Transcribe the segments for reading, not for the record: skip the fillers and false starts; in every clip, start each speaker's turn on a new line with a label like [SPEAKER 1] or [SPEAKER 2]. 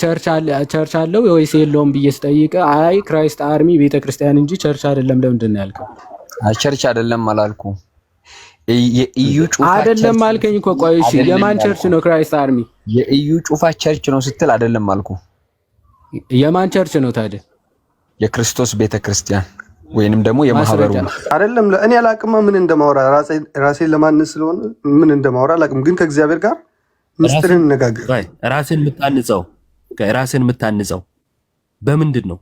[SPEAKER 1] ቸርች አለው ወይስ የለውም ብዬ ስጠይቅ አይ ክራይስት አርሚ ቤተክርስቲያን እንጂ ቸርች አይደለም ለምንድን ነው ያልከው?
[SPEAKER 2] ቸርች አይደለም አላልኩ። የኢዩ ጩፋ
[SPEAKER 1] አይደለም አልከኝ እኮ። ቆይ እሺ የማን ቸርች ነው ክራይስት አርሚ?
[SPEAKER 2] የኢዩ ጩፋ ቸርች ነው ስትል አይደለም አልኩ።
[SPEAKER 1] የማን ቸርች ነው ታዲያ?
[SPEAKER 2] የክርስቶስ ቤተክርስቲያን ወይንም ደግሞ የማህበሩ
[SPEAKER 3] አይደለም። እኔ አላቅማ ምን እንደማወራ ራሴን ለማንስ ስለሆነ ምን እንደማወራ አላቅም፣ ግን ከእግዚአብሔር ጋር ምስጢርን እንነጋገር።
[SPEAKER 4] ራስን የምታንጸው በምንድን ነው?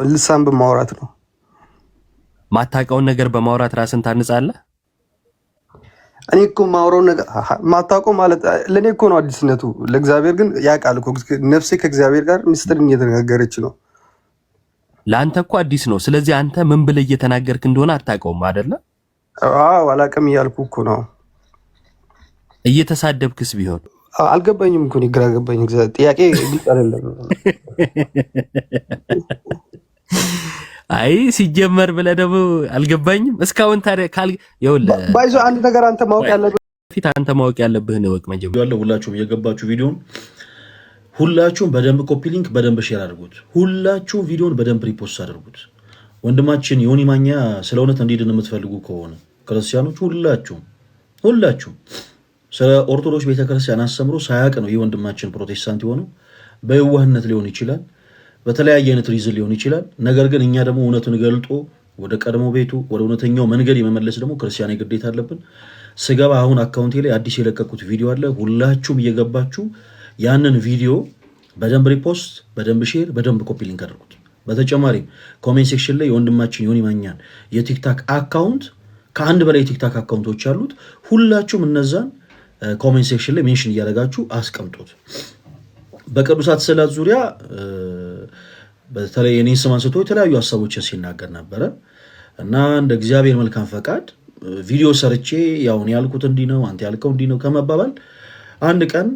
[SPEAKER 3] ልሳን በማውራት ነው።
[SPEAKER 4] ማታውቀውን ነገር በማውራት ራስን ታንጻለህ?
[SPEAKER 3] እኔ እኮ ማውራው ነገር ማታውቀው ማለት ለእኔ እኮ ነው አዲስነቱ። ለእግዚአብሔር ግን ያውቃል እኮ። ነፍሴ ከእግዚአብሔር ጋር ምስጢርን እየተነጋገረች ነው።
[SPEAKER 4] ለአንተ እኮ አዲስ ነው። ስለዚህ አንተ ምን ብለህ እየተናገርክ እንደሆነ አታውቀውም አይደለ?
[SPEAKER 3] አዎ አላውቅም እያልኩ እኮ ነው።
[SPEAKER 4] እየተሳደብክስ ቢሆን
[SPEAKER 3] አልገባኝም እኮ ግራ ገባኝ። ጥያቄ ግልጽ አይደለም።
[SPEAKER 4] አይ ሲጀመር ብለህ ደግሞ አልገባኝም እስካሁን። ታዲያ ይኸውልህ
[SPEAKER 3] ባይዞ አንድ ነገር አንተ
[SPEAKER 4] ማወቅ ያለብህን እወቅ መጀመሪያ።
[SPEAKER 5] ሁላችሁም የገባችሁ ቪዲዮን ሁላችሁም በደንብ ኮፒ ሊንክ በደንብ ሼር አድርጉት። ሁላችሁም ቪዲዮን በደንብ ሪፖስት አድርጉት። ወንድማችን ዮኒ ማኛ ስለ እውነት እንዲድን የምትፈልጉ ከሆነ ክርስቲያኖች ሁላችሁም ስለ ኦርቶዶክስ ቤተክርስቲያን አስተምሮ ሳያውቅ ነው ይህ ወንድማችን ፕሮቴስታንት የሆነው። በየዋህነት ሊሆን ይችላል፣ በተለያየ አይነት ሪዝን ሊሆን ይችላል። ነገር ግን እኛ ደግሞ እውነቱን ገልጦ ወደ ቀድሞ ቤቱ ወደ እውነተኛው መንገድ የመመለስ ደግሞ ክርስቲያናዊ ግዴታ አለብን። ስገባ አሁን አካውንቴ ላይ አዲስ የለቀቁት ቪዲዮ አለ። ሁላችሁም እየገባችሁ ያንን ቪዲዮ በደንብ ሪፖስት፣ በደንብ ሼር፣ በደንብ ኮፒ ሊንክ አድርጉት። በተጨማሪም ኮሜንት ሴክሽን ላይ የወንድማችን ዮኒ ማኛን የቲክታክ አካውንት ከአንድ በላይ የቲክታክ አካውንቶች አሉት። ሁላችሁም እነዛን ኮሜንት ሴክሽን ላይ ሜንሽን እያደረጋችሁ አስቀምጡት። በቅዱሳት ስዕላት ዙሪያ በተለይ የኔ ስም አንስቶ የተለያዩ ሀሳቦችን ሲናገር ነበረ እና እንደ እግዚአብሔር መልካም ፈቃድ ቪዲዮ ሰርቼ ያውን ያልኩት እንዲህ ነው አንተ ያልከው እንዲህ ነው ከመባባል አንድ ቀን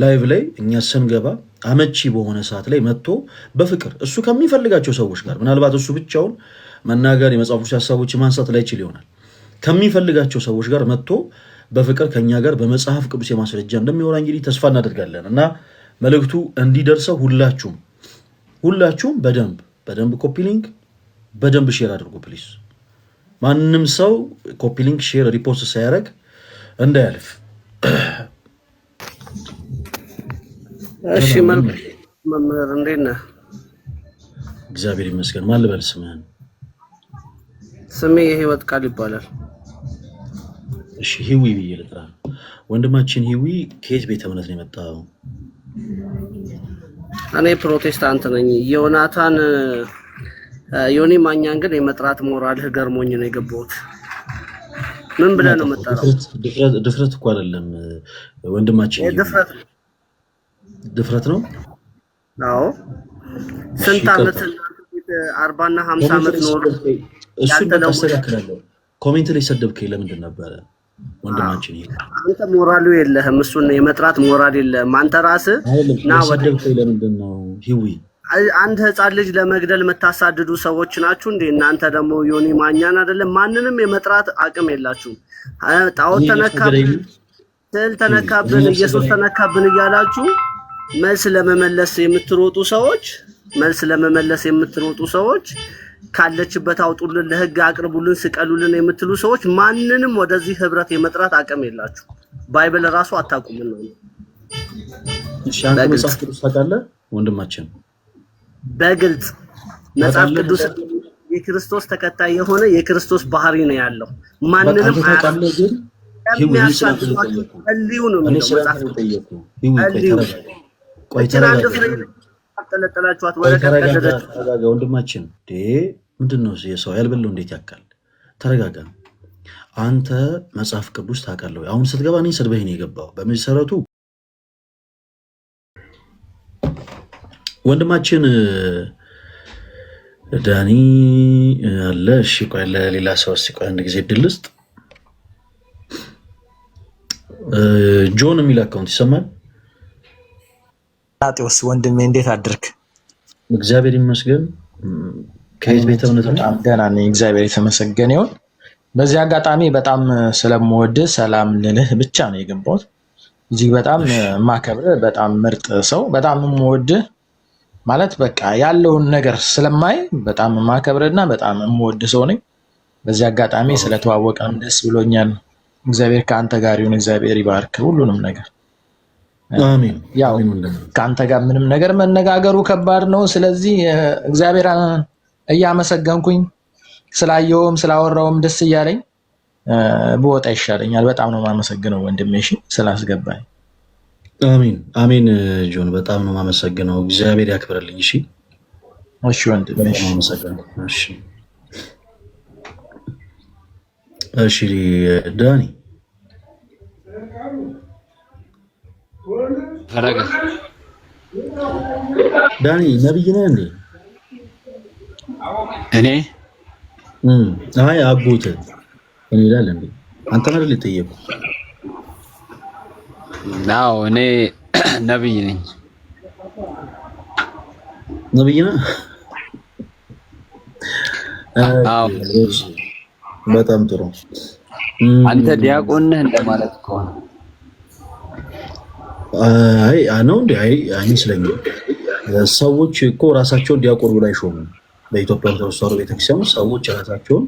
[SPEAKER 5] ላይቭ ላይ እኛ ስንገባ አመቺ በሆነ ሰዓት ላይ መጥቶ በፍቅር እሱ ከሚፈልጋቸው ሰዎች ጋር ምናልባት እሱ ብቻውን መናገር የመጽሐፍ ቅዱስ ሀሳቦችን ማንሳት ላይችል ይሆናል። ከሚፈልጋቸው ሰዎች ጋር መጥቶ በፍቅር ከኛ ጋር በመጽሐፍ ቅዱስ የማስረጃ እንደሚወራ እንግዲህ ተስፋ እናደርጋለን እና መልእክቱ እንዲደርሰው ሁላችሁም በደንብ ኮፒ ሊንክ በደንብ ሼር አድርጉ ፕሊዝ። ማንም ሰው ኮፒ ሊንክ ሼር ሪፖስት ሳያደርግ እንዳያልፍ።
[SPEAKER 6] እሺ መምህር እንዴት ነህ?
[SPEAKER 5] እግዚአብሔር ይመስገን። ማን ልበል ስምህን?
[SPEAKER 6] ስሜ የህይወት ቃል ይባላል።
[SPEAKER 5] እሺ ሂዊ ብዬ ልጥራ። ወንድማችን ሂዊ ከየት ቤተ እምነት ነው የመጣው?
[SPEAKER 6] እኔ ፕሮቴስታንት ነኝ። ዮናታን ዮኒ ማኛን ግን የመጥራት ሞራልህ ገርሞኝ ነው የገባሁት። ምን ብለህ ነው የምጠራው?
[SPEAKER 5] ድፍረት እኮ አይደለም ወንድማችን፣ ድፍረት ነው።
[SPEAKER 6] አዎ ስንት ዓመት 40 እና 50 ዓመት ኖር።
[SPEAKER 5] እሱን ተስተካክላለሁ። ኮሜንት ላይ ሰደብከኝ ለምንድን ነበረ ወንድማችን?
[SPEAKER 6] አንተ ሞራሉ የለህም፣ እሱን የመጥራት ሞራል የለህም። አንተ ራስህ
[SPEAKER 5] ና ሰደብከኝ ለምንድን ነው? ሂዊ
[SPEAKER 6] አንድ ህፃን ልጅ ለመግደል የምታሳድዱ ሰዎች ናችሁ እንዴ እናንተ? ደግሞ ዮኒ ማኛን አይደለም ማንንም የመጥራት አቅም የላችሁም። ጣዖት ተነካብን፣ ስዕል ተነካብን፣ ኢየሱስ ተነካብን እያላችሁ መልስ ለመመለስ የምትሮጡ ሰዎች ካለችበት አውጡልን፣ ለህግ አቅርቡልን፣ ስቀሉልን የምትሉ ሰዎች ማንንም ወደዚህ ህብረት የመጥራት አቅም የላችሁ። ባይብል ራሱ አታውቁም ነው።
[SPEAKER 5] እሺ አንተ መጽሐፍ ቅዱስ ታውቃለህ ወንድማችን?
[SPEAKER 6] በግልጽ መጽሐፍ ቅዱስ የክርስቶስ ተከታይ የሆነ የክርስቶስ ባህሪ ነው ያለው። ማንንም የሚያሳድዱ ነው ተለጠላችኋት ወረቀት ቀደደች።
[SPEAKER 5] ተረጋጋ ወንድማችን። ምንድን ነው የሰው ያልበለው እንዴት ያካል? ተረጋጋ። አንተ መጽሐፍ ቅዱስ ታውቃለህ? አሁን ስትገባ እኔ ሰድበህ ነው የገባው። በመሰረቱ ወንድማችን ዳኒ አለ። እሺ ቆይ ለሌላ ሰው ቆይ አንድ ጊዜ እድል ስጥ። ጆን የሚል አካውንት ይሰማል?
[SPEAKER 7] አጤዎስ ወንድሜ እንዴት አድርክ?
[SPEAKER 5] እግዚአብሔር ይመስገን። ከየት ቤተ እምነት ነው?
[SPEAKER 7] በጣም ደህና ነኝ፣ እግዚአብሔር የተመሰገነ ይሁን። በዚህ አጋጣሚ በጣም ስለምወድህ ሰላም ልልህ ብቻ ነው የገባሁት። እጅግ በጣም ማከብር፣ በጣም ምርጥ ሰው፣ በጣም የምወድህ ማለት በቃ ያለውን ነገር ስለማይ በጣም ማከብርና በጣም የምወድህ ሰው ነኝ። በዚህ አጋጣሚ ስለተዋወቀን ደስ ብሎኛል። እግዚአብሔር ከአንተ ጋር ይሁን። እግዚአብሔር ይባርክ ሁሉንም ነገር።
[SPEAKER 5] አሜን።
[SPEAKER 7] ያው ከአንተ ጋር ምንም ነገር መነጋገሩ ከባድ ነው። ስለዚህ እግዚአብሔር እያመሰገንኩኝ ስላየውም ስላወራውም ደስ እያለኝ በወጣ ይሻለኛል። በጣም ነው የማመሰግነው ወንድሜ፣ እሺ ስላስገባኝ።
[SPEAKER 5] አሜን አሜን። ጆን በጣም ነው የማመሰግነው። እግዚአብሔር ያክብርልኝ። እሺ
[SPEAKER 7] እሺ ወንድሜ፣ እሺ
[SPEAKER 5] አመሰግናለሁ። እሺ እሺ ዳኒ
[SPEAKER 2] ፈረገ
[SPEAKER 5] ዳኒ ነብይ ነህ እንዴ?
[SPEAKER 2] እኔ
[SPEAKER 5] አይ አጎት እኔ ይላል እንዴ? አንተ ማለት ልትጠየቁ
[SPEAKER 2] ናው እኔ ነብይ ነኝ።
[SPEAKER 5] ነብይ ነህ?
[SPEAKER 2] አዎ
[SPEAKER 5] በጣም ጥሩ።
[SPEAKER 2] አንተ ዲያቆን ነህ እንደማለት ከሆነ
[SPEAKER 5] አይ ነው እንዴ? አይ አይመስለኝም። ሰዎች እኮ ራሳቸውን ዲያቆን ብለው አይሾሙም። በኢትዮጵያ ኦርቶዶክስ ተዋሕዶ ቤተክርስቲያን ሰዎች ራሳቸውን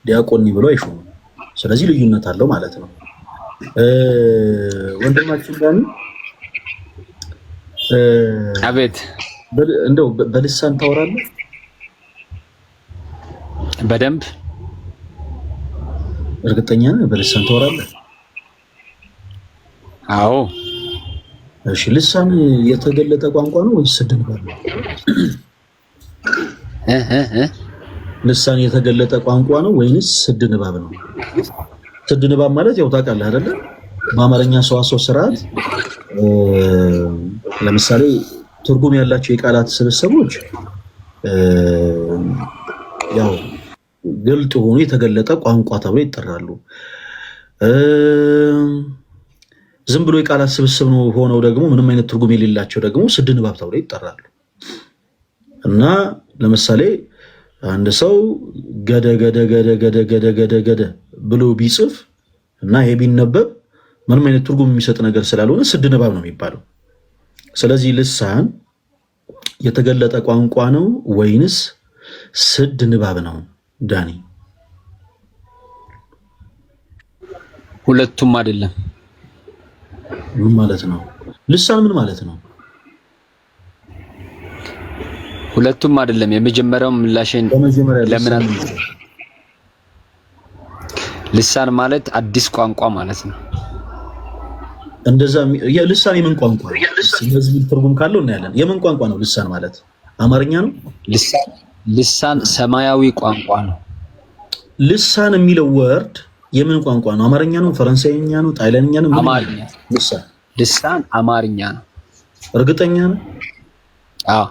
[SPEAKER 5] ዲያቆን ብለው አይሾሙም። ስለዚህ ልዩነት አለው ማለት ነው። ወንድማችን ጋር
[SPEAKER 2] አቤት፣
[SPEAKER 5] እንደው በልሳን ታወራለህ?
[SPEAKER 2] በደንብ
[SPEAKER 5] እርግጠኛ ነህ? በልሳን ታወራለህ?
[SPEAKER 2] አዎ።
[SPEAKER 5] እሺ፣ ልሳን የተገለጠ ቋንቋ ነው ወይስ ስድ ንባብ ነው? ልሳን የተገለጠ ቋንቋ ነው ወይንስ ስድ ንባብ ነው? ስድ ንባብ ማለት ያው ታውቃለህ አይደለ? በአማርኛ ሰዋሰው ስርዓት ለምሳሌ ትርጉም ያላቸው የቃላት ስብስቦች ያው ግልጥ ሆኖ የተገለጠ ቋንቋ ተብሎ ይጠራሉ። ዝም ብሎ የቃላት ስብስብ ነው ሆነው ደግሞ ምንም አይነት ትርጉም የሌላቸው ደግሞ ስድ ንባብ ተብሎ ይጠራሉ። እና ለምሳሌ አንድ ሰው ገደ ገደ ገደ ገደ ገደ ገደ ገደ ብሎ ቢጽፍ እና ይሄ ቢነበብ ምንም አይነት ትርጉም የሚሰጥ ነገር ስላልሆነ ስድ ንባብ ነው የሚባለው። ስለዚህ ልሳን የተገለጠ ቋንቋ ነው ወይንስ ስድ ንባብ ነው? ዳኒ
[SPEAKER 2] ሁለቱም አይደለም።
[SPEAKER 5] ምን ማለት ነው? ልሳን ምን ማለት ነው?
[SPEAKER 2] ሁለቱም አይደለም። የመጀመሪያው ምላሽን ለምን ልሳን ማለት አዲስ ቋንቋ ማለት ነው።
[SPEAKER 5] እንደዛ ልሳን የምን ቋንቋ ነው? ስለዚህ ትርጉም ካለው እናያለን። የምን ቋንቋ ነው ልሳን ማለት? አማርኛ ነው?
[SPEAKER 2] ልሳን ሰማያዊ ቋንቋ ነው።
[SPEAKER 5] ልሳን የሚለው ወርድ የምን ቋንቋ ነው? አማርኛ ነው? ፈረንሳይኛ ነው? ጣሊያንኛ ነው?
[SPEAKER 2] አማርኛ። ልሳን አማርኛ ነው።
[SPEAKER 5] እርግጠኛ ነው?
[SPEAKER 2] አዎ።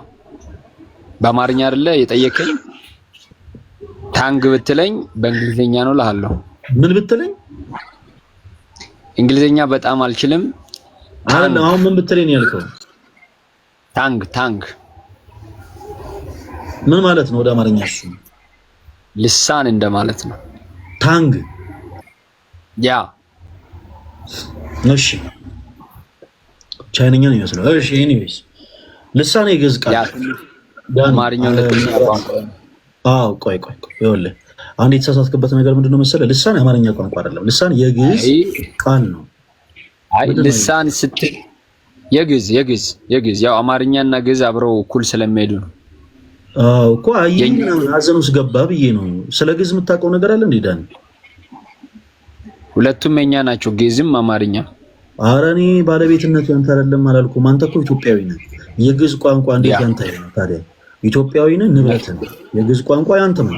[SPEAKER 2] በአማርኛ አይደለ የጠየቀኝ? ታንግ ብትለኝ በእንግሊዘኛ ነው እልሃለሁ።
[SPEAKER 5] ምን ብትለኝ?
[SPEAKER 2] እንግሊዘኛ በጣም አልችልም።
[SPEAKER 5] አሁን ምን ብትለኝ ነው ያልከው?
[SPEAKER 2] ታንግ
[SPEAKER 5] ምን ማለት ነው ወደ አማርኛ? እሱ
[SPEAKER 2] ልሳን እንደማለት ነው።
[SPEAKER 5] ታንግ
[SPEAKER 2] ያ።
[SPEAKER 5] እሺ፣ ቻይንኛ ነው ይመስላል። እሺ፣ ኤኒዌይስ ልሳን የግዕዝ ቃል
[SPEAKER 2] አማርኛው ለተኛ ቋንቋ ነው።
[SPEAKER 5] አዎ፣ ቆይ ይኸውልህ አንድ የተሳሳትክበት ነገር ምንድነው መሰለህ? ልሳን የአማርኛ ቋንቋ አይደለም። ልሳን የግዕዝ ቃል ነው።
[SPEAKER 2] አይ ልሳን ስትል የግዕዝ ያው አማርኛና ግዕዝ አብረው እኩል ስለሚሄዱ ነው።
[SPEAKER 5] አዎ እኮ አየኝ አዘን ውስጥ ገባ ብዬ ነው። ስለ ግዕዝ የምታውቀው ነገር አለ እንዴ ዳኒ?
[SPEAKER 2] ሁለቱም የኛ ናቸው፣ ግዕዝም አማርኛ።
[SPEAKER 5] ኧረ እኔ ባለቤትነቱ ያንተ አይደለም አላልኩም። አንተ እኮ ኢትዮጵያዊ ነህ። የግዕዝ ቋንቋ እንዴት ያንተ አይደለም ታዲያ? ኢትዮጵያዊ ነህ፣ ንብረት ነህ። የግዕዝ ቋንቋ ያንተ ነው።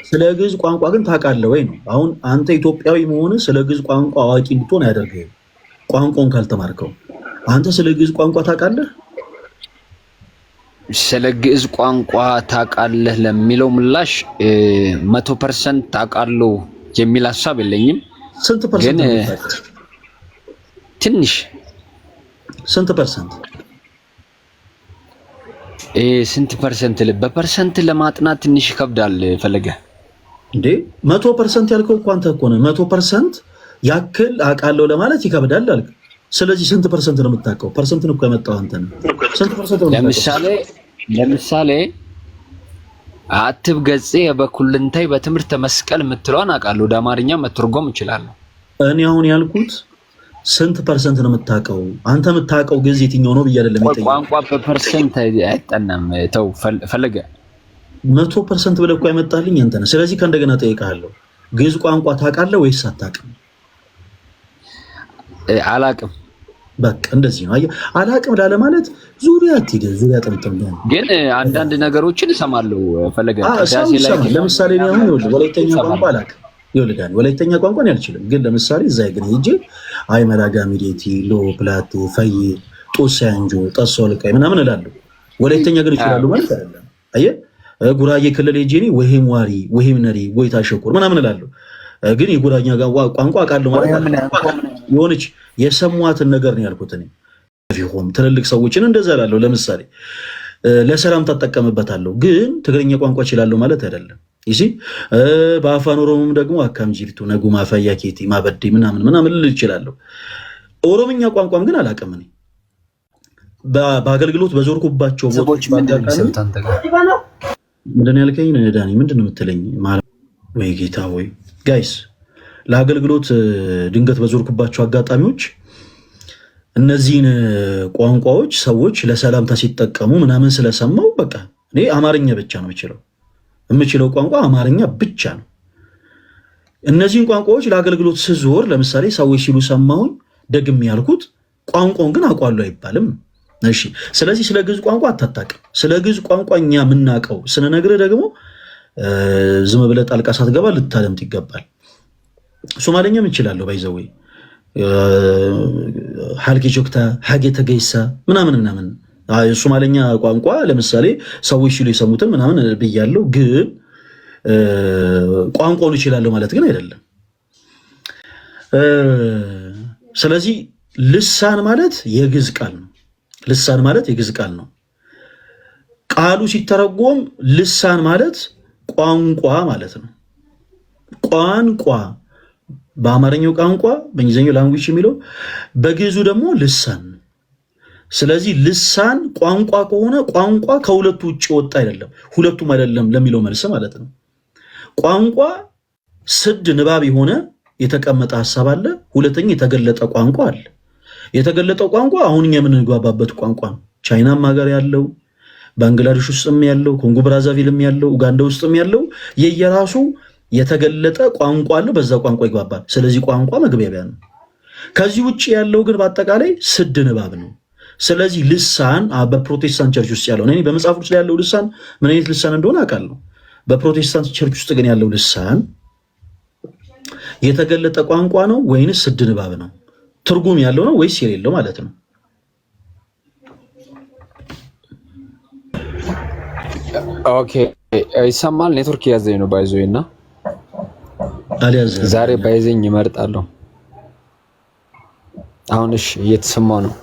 [SPEAKER 5] ስለ ግዕዝ ቋንቋ ግን ታውቃለህ ወይ ነው አሁን። አንተ ኢትዮጵያዊ መሆንህ ስለ ግዕዝ ቋንቋ አዋቂ እንድትሆን አያደርግህም። ቋንቋውን ካልተማርከው አንተ ስለ ግዕዝ ቋንቋ ታውቃለህ?
[SPEAKER 2] ስለ ግዕዝ ቋንቋ ታውቃለህ ለሚለው ምላሽ 100% ታውቃለሁ የሚል ሀሳብ የለኝም።
[SPEAKER 5] ስንት ፐርሰንት?
[SPEAKER 2] ትንሽ።
[SPEAKER 5] ስንት ፐርሰንት?
[SPEAKER 2] ስንት ፐርሰንት? በፐርሰንት ለማጥናት ትንሽ ይከብዳል። ፈለገ
[SPEAKER 5] እንዴ 100% ያልከው እኮ አንተ እኮ ነህ። 100% ያክል አውቃለሁ ለማለት ይከብዳል አልክ። ስለዚህ ስንት ፐርሰንት ነው የምታውቀው? ፐርሰንትን እኮ ያመጣው አንተ ነህ። ስንት ፐርሰንት ነው?
[SPEAKER 2] ለምሳሌ አትብ ገጼ በኩልንታይ በትምህርት መስቀል የምትለዋን አውቃለሁ። ወደ አማርኛ መተርጎም እችላለሁ።
[SPEAKER 5] እኔ አሁን ያልኩት ስንት ፐርሰንት ነው የምታውቀው? አንተ የምታውቀው ግዕዝ የትኛው ነው ብዬ አይደለም የጠየቀው።
[SPEAKER 2] ቋንቋ በፐርሰንት አይጠናም። ተው ፈለገ
[SPEAKER 5] 100% ብለህ እኮ ያመጣልኝ አንተ ነህ። ስለዚህ ከእንደገና ጠይቃለሁ፣ ግዕዝ ቋንቋ ታውቃለህ ወይስ አታውቅም?
[SPEAKER 2] አላውቅም።
[SPEAKER 5] በቃ እንደዚህ ነው። አየህ፣ አላውቅም ላለ ማለት ዙሪያ አትሂድ፣ ዙሪያ ጥምጥም።
[SPEAKER 2] ግን አንዳንድ ነገሮችን እሰማለሁ። ፈለገ
[SPEAKER 5] ለምሳሌ ነው አሁን ወላይተኛ ቋንቋ አላውቅም። ይወልዳል ወላይተኛ ቋንቋ ነው አልችልም። ግን ለምሳሌ እዛ ግን ሄጄ አይ መላጋ ሚዴቲ ሎ ፕላቴ ፈይ ጦሳንጆ ጠሶልቃይ ምናምን እላለሁ። ወላይተኛ ግን ይችላሉ ማለት አይደለም። አየህ፣ ጉራጌ ክልል ሄጄ እኔ ወሄም ዋሪ ወሄም ነሪ ጎይታ ሸኩር ምናምን እላለሁ። ግን የጉራጌኛ ቋንቋ አውቃለሁ ማለት የሆነች የሰሟትን ነገር ነው ያልኩት። እኔ ቢሆን ትልልቅ ሰዎችን እንደዛ እላለሁ። ለምሳሌ ለሰላም ተጠቀምበታለሁ። ግን ትግርኛ ቋንቋ እችላለሁ ማለት አይደለም። ይሲ በአፋን ኦሮሞም ደግሞ አካም ጂልቱ ነጉማ ፈያ ኬቲ ማበዴ ምናምን ልል እችላለሁ። ኦሮምኛ ቋንቋም ግን አላውቅም። እኔ በአገልግሎት በዞርኩባቸው ቦታዎች ምንድን ያልከኝ ዳኒ? ምንድን ነው የምትለኝ? ወይ ጌታ ወይ ጋይስ፣ ለአገልግሎት ድንገት በዞርኩባቸው አጋጣሚዎች እነዚህን ቋንቋዎች ሰዎች ለሰላምታ ሲጠቀሙ ምናምን ስለሰማው በቃ እኔ አማርኛ ብቻ ነው የምችለው ቋንቋ አማርኛ ብቻ ነው። እነዚህን ቋንቋዎች ለአገልግሎት ስዞር ለምሳሌ ሰዎች ሲሉ ሰማሁኝ፣ ደግም ያልኩት ቋንቋውን ግን አውቋለሁ አይባልም። እሺ፣ ስለዚህ ስለ ግዕዝ ቋንቋ አታጣቅም። ስለ ግዕዝ ቋንቋ እኛ የምናውቀው ስንነግርህ ደግሞ ዝም ብለህ ጣልቃ ሳትገባ ልታደምጥ ይገባል። ሶማሌኛም እችላለሁ ባይዘዌ ሀልኪ ጆክታ ሀጌ ተገይሳ ምናምን ሶማሌኛ ቋንቋ ለምሳሌ ሰዎች ሲሉ የሰሙትን ምናምን ብያለሁ። ግን ቋንቋውን እችላለሁ ማለት ግን አይደለም። ስለዚህ ልሳን ማለት የግዕዝ ቃል ነው። ልሳን ማለት የግዕዝ ቃል ነው። ቃሉ ሲተረጎም ልሳን ማለት ቋንቋ ማለት ነው። ቋንቋ በአማርኛው ቋንቋ፣ በእንግሊዝኛው ላንጉጅ የሚለው፣ በግዕዙ ደግሞ ልሳን። ስለዚህ ልሳን ቋንቋ ከሆነ ቋንቋ ከሁለቱ ውጭ ወጣ አይደለም፣ ሁለቱም አይደለም ለሚለው መልስ ማለት ነው። ቋንቋ ስድ ንባብ የሆነ የተቀመጠ ሀሳብ አለ። ሁለተኛ የተገለጠ ቋንቋ አለ። የተገለጠው ቋንቋ አሁን እኛ የምንግባባበት ቋንቋ ነው። ቻይናም ሀገር ያለው፣ ባንግላዴሽ ውስጥም ያለው፣ ኮንጎ ብራዛቪልም ያለው፣ ኡጋንዳ ውስጥም ያለው የየራሱ የተገለጠ ቋንቋ አለው። በዛ ቋንቋ ይግባባል። ስለዚህ ቋንቋ መግባቢያ ነው። ከዚህ ውጭ ያለው ግን በአጠቃላይ ስድ ንባብ ነው። ስለዚህ ልሳን በፕሮቴስታንት ቸርች ውስጥ ያለው እኔ በመጽሐፍ ውስጥ ያለው ልሳን ምን አይነት ልሳን እንደሆነ አውቃለሁ። በፕሮቴስታንት ቸርች ውስጥ ግን ያለው ልሳን የተገለጠ ቋንቋ ነው ወይንስ ስድ ንባብ ነው? ትርጉም ያለው ነው ወይስ የሌለው ማለት ነው?
[SPEAKER 2] ኦኬ፣ ይሰማል። ኔትወርክ ያዘኝ ነው ባይዞይ እና
[SPEAKER 5] አልያዘኝ።
[SPEAKER 2] ዛሬ ባይዘኝ ይመርጣለሁ። አሁን እሺ፣ እየተሰማው ነው።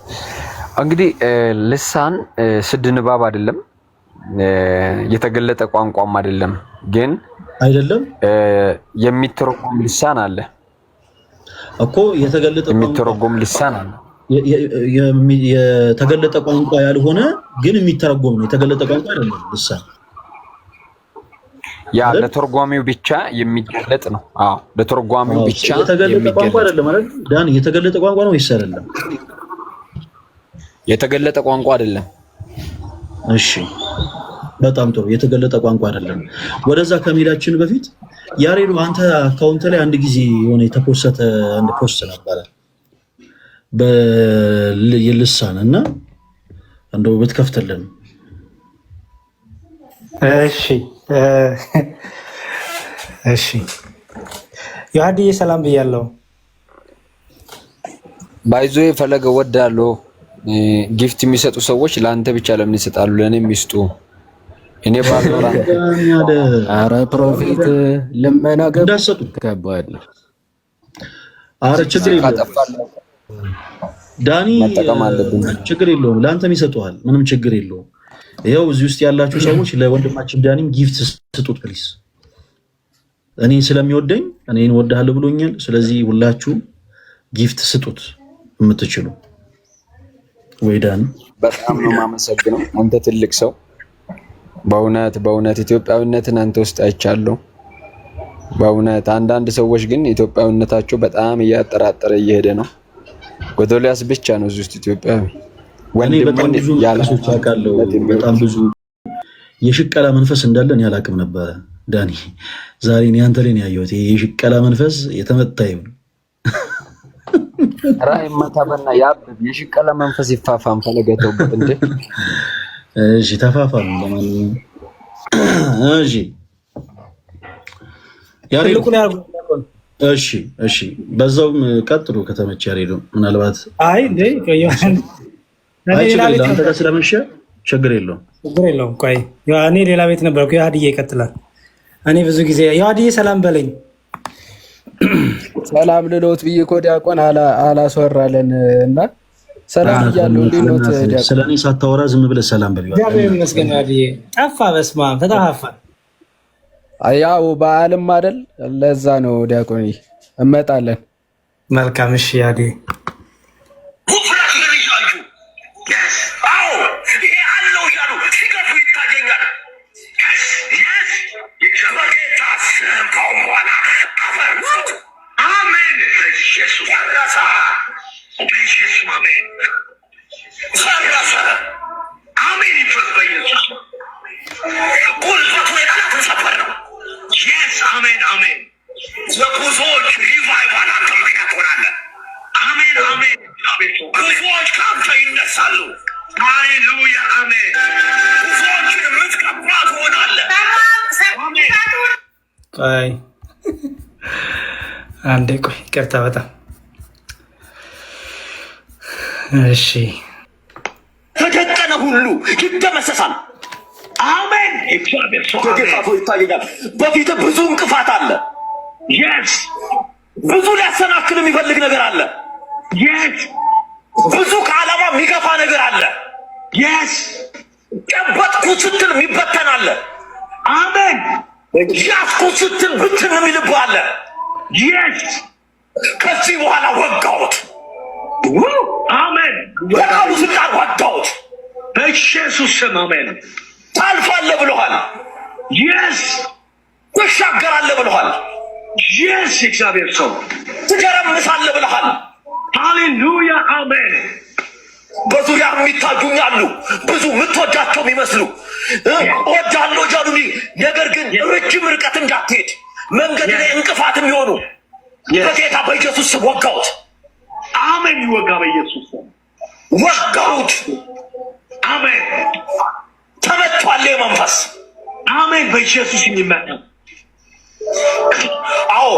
[SPEAKER 2] እንግዲህ ልሳን ስድ ንባብ አይደለም፣ የተገለጠ ቋንቋም አይደለም። ግን የሚተረጎም ልሳን አለ
[SPEAKER 5] እኮ።
[SPEAKER 2] የሚተረጎም ልሳን አለ።
[SPEAKER 5] የተገለጠ ቋንቋ ያልሆነ ግን የሚተረጎም ነው። የተገለጠ ቋንቋ አይደለም ልሳን።
[SPEAKER 2] ያ ለተርጓሚው ብቻ የሚገለጥ ነው። አዎ፣ ለተርጓሚው ብቻ
[SPEAKER 5] የተገለጠ ቋንቋ አይደለም ማለት ዳን። የተገለጠ ቋንቋ ነው ወይስ አይደለም?
[SPEAKER 2] የተገለጠ ቋንቋ አይደለም።
[SPEAKER 5] እሺ፣ በጣም ጥሩ። የተገለጠ ቋንቋ አይደለም። ወደዛ ከመሄዳችን በፊት ያሬዱ፣ አንተ አካውንት ላይ አንድ ጊዜ የሆነ የተፖሰተ አንድ ፖስት ነበረ በልሳን እና እንደው ብትከፍትልን።
[SPEAKER 8] እሺ ዮሐንዬ ሰላም ብያለሁ።
[SPEAKER 2] ባይዞ ፈለገ ወዳለሁ። ጊፍት የሚሰጡ ሰዎች ለአንተ ብቻ ለምን ይሰጣሉ? ለእኔም ይስጡ። እኔ ባልኖር
[SPEAKER 1] ኧረ ፕሮፌት ልመና ገብቶ ተቀበል።
[SPEAKER 5] ኧረ ችግር የለውም ዳኒ፣ ችግር የለውም። ለአንተም ይሰጡሃል፣ ምንም ችግር የለውም። ይኸው እዚህ ውስጥ ያላችሁ ሰዎች ለወንድማችን ዳኒም ጊፍት ስጡት ፕሊስ። እኔ ስለሚወደኝ እኔን ወድሃለሁ ብሎኛል። ስለዚህ ሁላችሁም ጊፍት ስጡት። የምትችሉ። ወይዳን
[SPEAKER 2] በጣም ነው የማመሰግነው። አንተ ትልቅ ሰው በእውነት ኢትዮጵያዊነትን አንተ ውስጥ አይቻለሁ። በእውነት አንዳንድ ሰዎች ግን ኢትዮጵያዊነታቸው በጣም እያጠራጠረ እየሄደ ነው። ጎዶልያስ ብቻ ነው እዚህ ውስጥ ኢትዮጵያዊ።
[SPEAKER 5] በጣም ብዙ ሰዎች አውቃለሁ። በጣም ብዙ የሽቀላ መንፈስ እንዳለን ያላቅም ነበረ ዳኒ። ዛሬ እኔ አንተ ላይ ነው ያየሁት። የሽቀላ መንፈስ የተመታ ይሁን
[SPEAKER 2] ራይ ማታበና ያብብ የሽቀላ መንፈስ ይፋፋም ፈለገተው እንዴ።
[SPEAKER 5] እሺ ተፋፋም ለማንኛውም እሺ ያሬዱ እሺ በዛውም ቀጥሎ ከተመቸ ያሬዱ ምናልባት
[SPEAKER 8] አይ እንዴ
[SPEAKER 5] አንተ ጋር ስለመሸ ችግር የለውም።
[SPEAKER 8] ቆይ እኔ ሌላ ቤት ነበርኩ። የሀዲዬ ይቀጥላል። እኔ ብዙ ጊዜ የሀዲዬ ሰላም በለኝ።
[SPEAKER 1] ሰላም ልሎት ብዬ እኮ ዲያቆን አላስወራለን እና ሰላም እያለሁ እንዴት ነው ዲያቆን?
[SPEAKER 5] ስለኔ ሳታወራ ዝም ብለህ ሰላም በል።
[SPEAKER 8] እግዚአብሔር ይመስገን። ሀዲዬ ጠፋ። በስመ አብ ተጠፋፋን።
[SPEAKER 1] ያው በዓልም አይደል? ለዛ ነው ዲያቆን እንመጣለን።
[SPEAKER 8] መልካም እሺ ሀዲዬ አንዴ ቆይ ይቅርታ በጣም እሺ።
[SPEAKER 9] ተደቀነ ሁሉ ይደመሰሳል። አሜን። እግዚአብሔር ሰው ይታየኛል። በፊት ብዙ እንቅፋት አለ። የስ ብዙ ሊያሰናክል የሚፈልግ ነገር አለ። የስ ብዙ ከዓላማ የሚገፋ ነገር አለ። የስ ቀበጥኩ ስትል የሚበተን አለ። አሜን። ያስኩ ስትል ብትን የሚልብህ አለ። የስ ከዚህ በኋላ ወጋሁት። አሜን። በቃሉ ስልጣን ወጋሁት በኢየሱስ ስም አሜን። ታልፋለህ ብለዋል። የስ ትሻገራለህ ብለዋል። የስ እግዚአብሔር ሰው ትገረምሳለህ ብለሃል። ሃሌሉያ አሜን። በዙሪያ የሚታዩኛሉ ብዙ የምትወዳቸው የሚመስሉ እወዳለሁ ጃሉኒ፣ ነገር ግን ረጅም ርቀት እንዳትሄድ መንገድ ላይ እንቅፋት የሚሆኑ በጌታ በኢየሱስ ስም ወጋሁት። አሜን። ይወጋ በኢየሱስ ስም ወጋሁት። አሜን። ተመቷል መንፈስ። አሜን። በኢየሱስ የሚመጣ አዎ።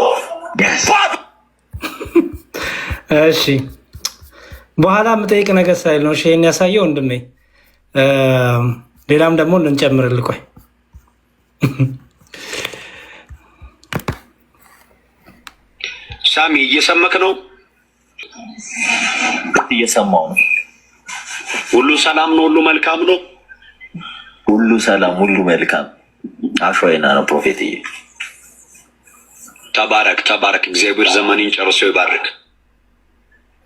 [SPEAKER 8] እሺ በኋላ የምጠይቅ ነገር ሳይል ነው ይሄን ያሳየው ወንድሜ። ሌላም ደግሞ እንጨምርልህ። ቆይ
[SPEAKER 9] ሳሚ እየሰማክ ነው? እየሰማው ነው። ሁሉ ሰላም ነው? ሁሉ መልካም ነው? ሁሉ ሰላም፣ ሁሉ መልካም። አሾይና ነው ፕሮፌትዬ። ተባረክ ተባረክ። እግዚአብሔር ዘመንን ጨርሶ ይባርክ።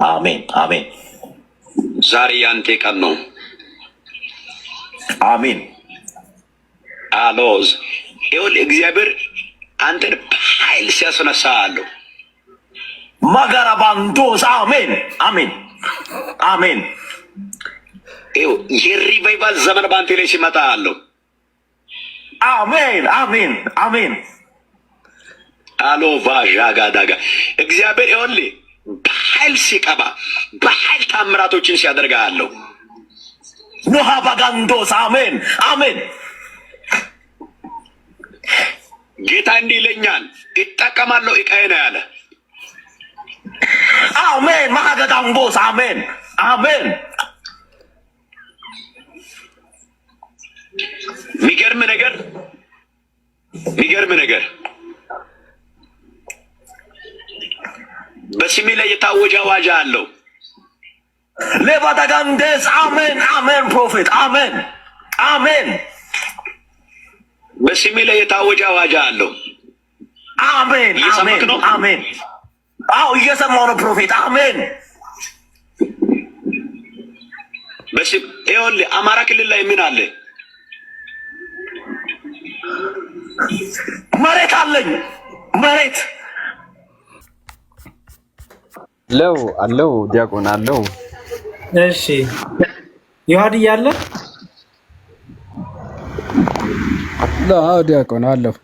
[SPEAKER 9] አሜን አሜን። ዛሬ ያንተ ቀን ነው። አሜን። አሎዝ ይሁን። እግዚአብሔር አንተን በኃይል ሲያስነሳ አለው ማጋራባንዶስ። አሜን አሜን አሜን። ይኸው የሪቫይቫል ዘመን በአንተ ላይ ሲመጣ አለው። አሜን አሜን አሜን። አሎ ቫዣጋዳጋ እግዚአብሔር ይኸውልህ በኃይል ሲቀባ በኃይል ታምራቶችን ሲያደርጋ አለው። ኖሃ ባጋንዶስ። አሜን አሜን። ጌታ እንዲህ ይለኛል፣ ይጠቀማለሁ ዕቃዬ ነው ያለ። አሜን። ማጋጋዳንቦስ። አሜን አሜን። የሚገርም ነገር በስሜ ላይ የታወጀ አዋጅ አለው። ሌባታጋንደስ። አሜን አሜን። ፕሮፌት አሜን አሜን። በስሜ ላይ የታወጀ አዋጅ አለው። አሜን አሜን አሜን። አዎ እየሰማሁ ነው ፕሮፌት። አሜን ይኸውልህ አማራ ክልል ላይ ምን አለ? መሬት አለኝ መሬት
[SPEAKER 2] አለው ዲያቆን አለው።
[SPEAKER 8] እሺ ዮሐድ እያለ
[SPEAKER 1] ዲያቆን አለው።